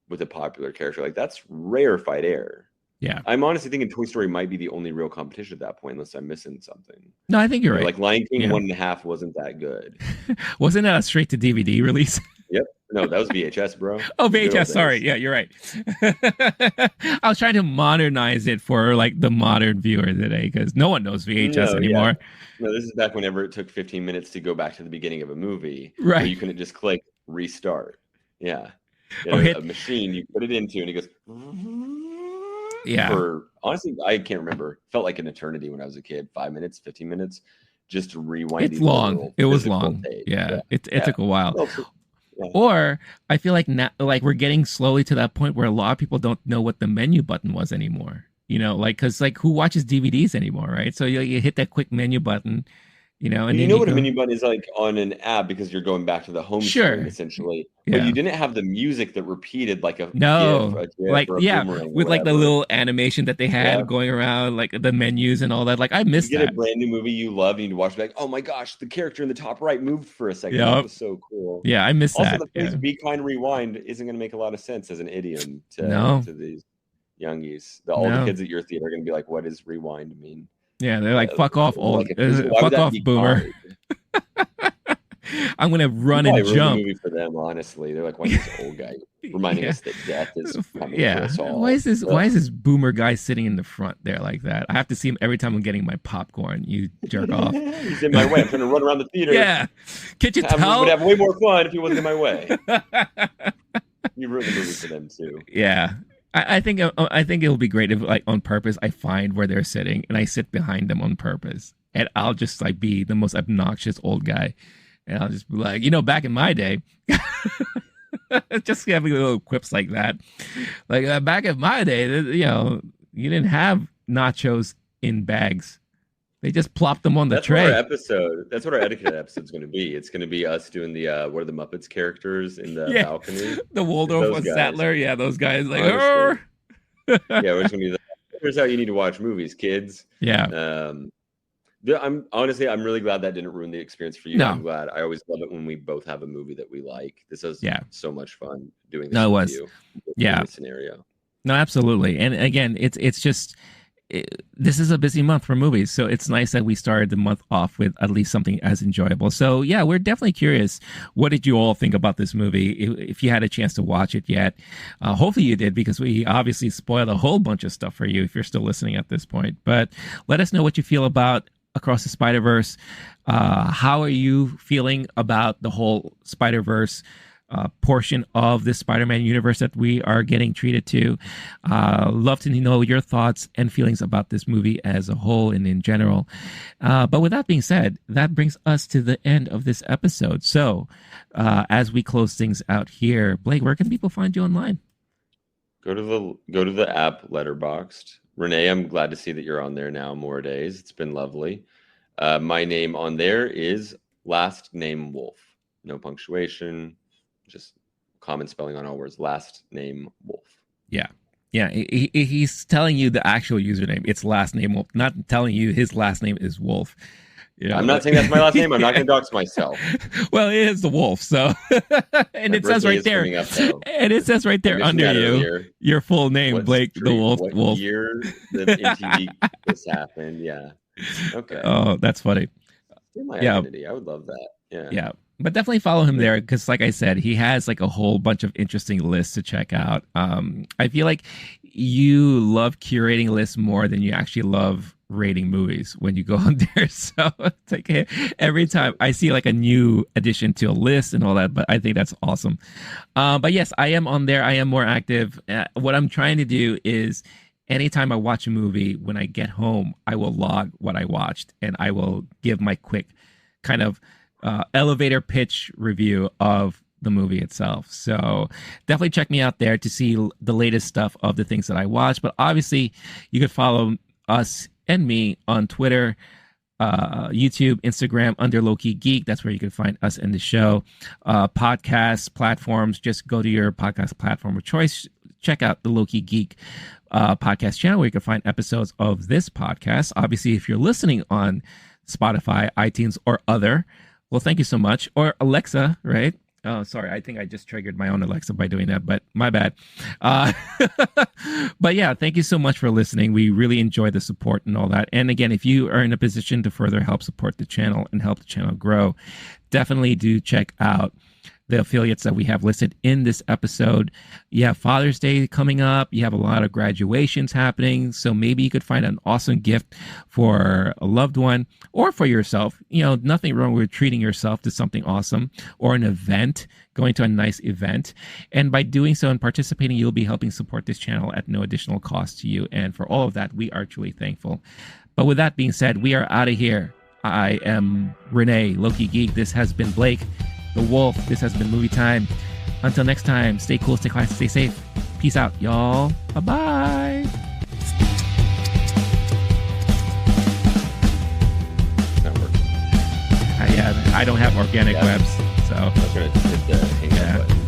with a popular character, like that's rarefied air. Yeah. I'm honestly thinking Toy Story might be the only real competition at that point, unless I'm missing something. No, I think you're right. Like Lion King 1.5 wasn't that good. Wasn't that a straight to DVD release? Yep. No, that was VHS, bro. Oh, VHS. Sorry. Yeah, you're right. I was trying to modernize it for like the modern viewer today because no one knows VHS anymore. Yeah. No, this is back whenever it took 15 minutes to go back to the beginning of a movie. Right. You couldn't just click restart. Yeah. A machine you put it into and it goes. Yeah. For honestly, I can't remember. Felt like an eternity when I was a kid. 5 minutes, 15 minutes, just to rewind. It's long. It was long. Yeah. It took a while. Yeah. Or I feel like now, like we're getting slowly to that point where a lot of people don't know what the menu button was anymore. You know, like because like who watches DVDs anymore, right? So you hit that quick menu button, you know, and you know what a menu button is like on an app because you're going back to the home screen essentially. Yeah. But you didn't have the music that repeated like a GIF, like with like the little animation that they had going around, like the menus and all that. Like I missed that. You get a brand new movie you love and you watch it like, oh my gosh, the character in the top right moved for a second. That was so cool. Yeah, I missed that. Also, the phrase "be kind, rewind" isn't going to make a lot of sense as an idiom to these youngies. All the kids at your theater are going to be like, "What does rewind mean?" Yeah, they're like, "Fuck off, old, fuck off, boomer." I'm gonna run and jump. Movie for them, honestly, they're like, "Why is this old guy reminding us that death is coming to us all?" Why is this boomer guy sitting in the front there like that? I have to see him every time I'm getting my popcorn. You jerk off. He's in my way. I'm trying to run around the theater. Yeah, can't you tell? Would have way more fun if he wasn't in my way. You ruined the movie for them too. Yeah. I think it'll be great if, like, on purpose, I find where they're sitting and I sit behind them on purpose, and I'll just like be the most obnoxious old guy, and I'll just be like, back in my day, just having little quips like that, like back in my day, you didn't have nachos in bags. They just plopped them on the tray. That's what our etiquette episode's going to be. It's going to be us doing the what are the Muppets characters in the balcony? The Waldorf and Statler. Yeah, those guys like. Yeah, we're just going to be. Here's how you need to watch movies, kids. Yeah. I'm really glad that didn't ruin the experience for you. No. I'm glad. I always love it when we both have a movie that we like. This was so much fun doing this. No, it with was. You. Yeah. Scenario. No, absolutely. And again, it's just. This is a busy month for movies, so it's nice that we started the month off with at least something as enjoyable. So yeah, we're definitely curious. What did you all think about this movie? If you had a chance to watch it yet, hopefully you did, because we obviously spoiled a whole bunch of stuff for you if you're still listening at this point. But let us know what you feel about Across the Spider-Verse. How are you feeling about the whole Spider-Verse portion of this Spider-Man universe that we are getting treated to? Love to know your thoughts and feelings about this movie as a whole and in general. But with that being said, that brings us to the end of this episode. So as we close things out here, Blake, where can people find you online? Go to the app Letterboxd. Rene, I'm glad to see that you're on there now more days. It's been lovely. My name on there is last name Wolf. No punctuation. Just common spelling on all words. Last name Wolf. Yeah. He's telling you the actual username. It's last name Wolf. Not telling you his last name is Wolf. I'm not saying that's my last name. I'm not going to dox myself. Well, it is the Wolf. So, and it says right there. And it says right there under you your full name, Blake the Wolf. What Wolf. year did MTV this happened? Yeah. Okay. Oh, that's funny. My identity. I would love that. Yeah. But definitely follow him there, because like I said, he has like a whole bunch of interesting lists to check out. I feel like you love curating lists more than you actually love rating movies when you go on there. So it's like every time I see like a new addition to a list and all that, but I think that's awesome. But yes, I am on there. I am more active. What I'm trying to do is anytime I watch a movie, when I get home, I will log what I watched and I will give my quick kind of elevator pitch review of the movie itself. So definitely check me out there to see the latest stuff of the things that I watch. But obviously you could follow us and me on Twitter, YouTube, Instagram under LOWKEY GEEK. That's where you can find us in the show. Podcast platforms, just go to your podcast platform of choice. Check out the LOWKEY GEEK podcast channel where you can find episodes of this podcast. Obviously, if you're listening on Spotify, iTunes, or other Well, thank you so much. Or Alexa, right? Oh, sorry. I think I just triggered my own Alexa by doing that, but my bad. Uh, but yeah, thank you so much for listening. We really enjoy the support and all that. And again, if you are in a position to further help support the channel and help the channel grow, definitely do check out the affiliates that we have listed in this episode. You have Father's Day coming up. You have a lot of graduations happening. So maybe you could find an awesome gift for a loved one or for yourself. You know, nothing wrong with treating yourself to something awesome or an event, going to a nice event. And by doing so and participating, you'll be helping support this channel at no additional cost to you. And for all of that, we are truly thankful. But with that being said, we are out of here. I am Rene, Low-Key Geek. This has been Blake, the Wolf. This has been Movie Time. Until next time, stay cool, stay classy, stay safe. Peace out, y'all. Bye-bye. Not working. I don't have organic webs, so. I was going to hit the hang up button.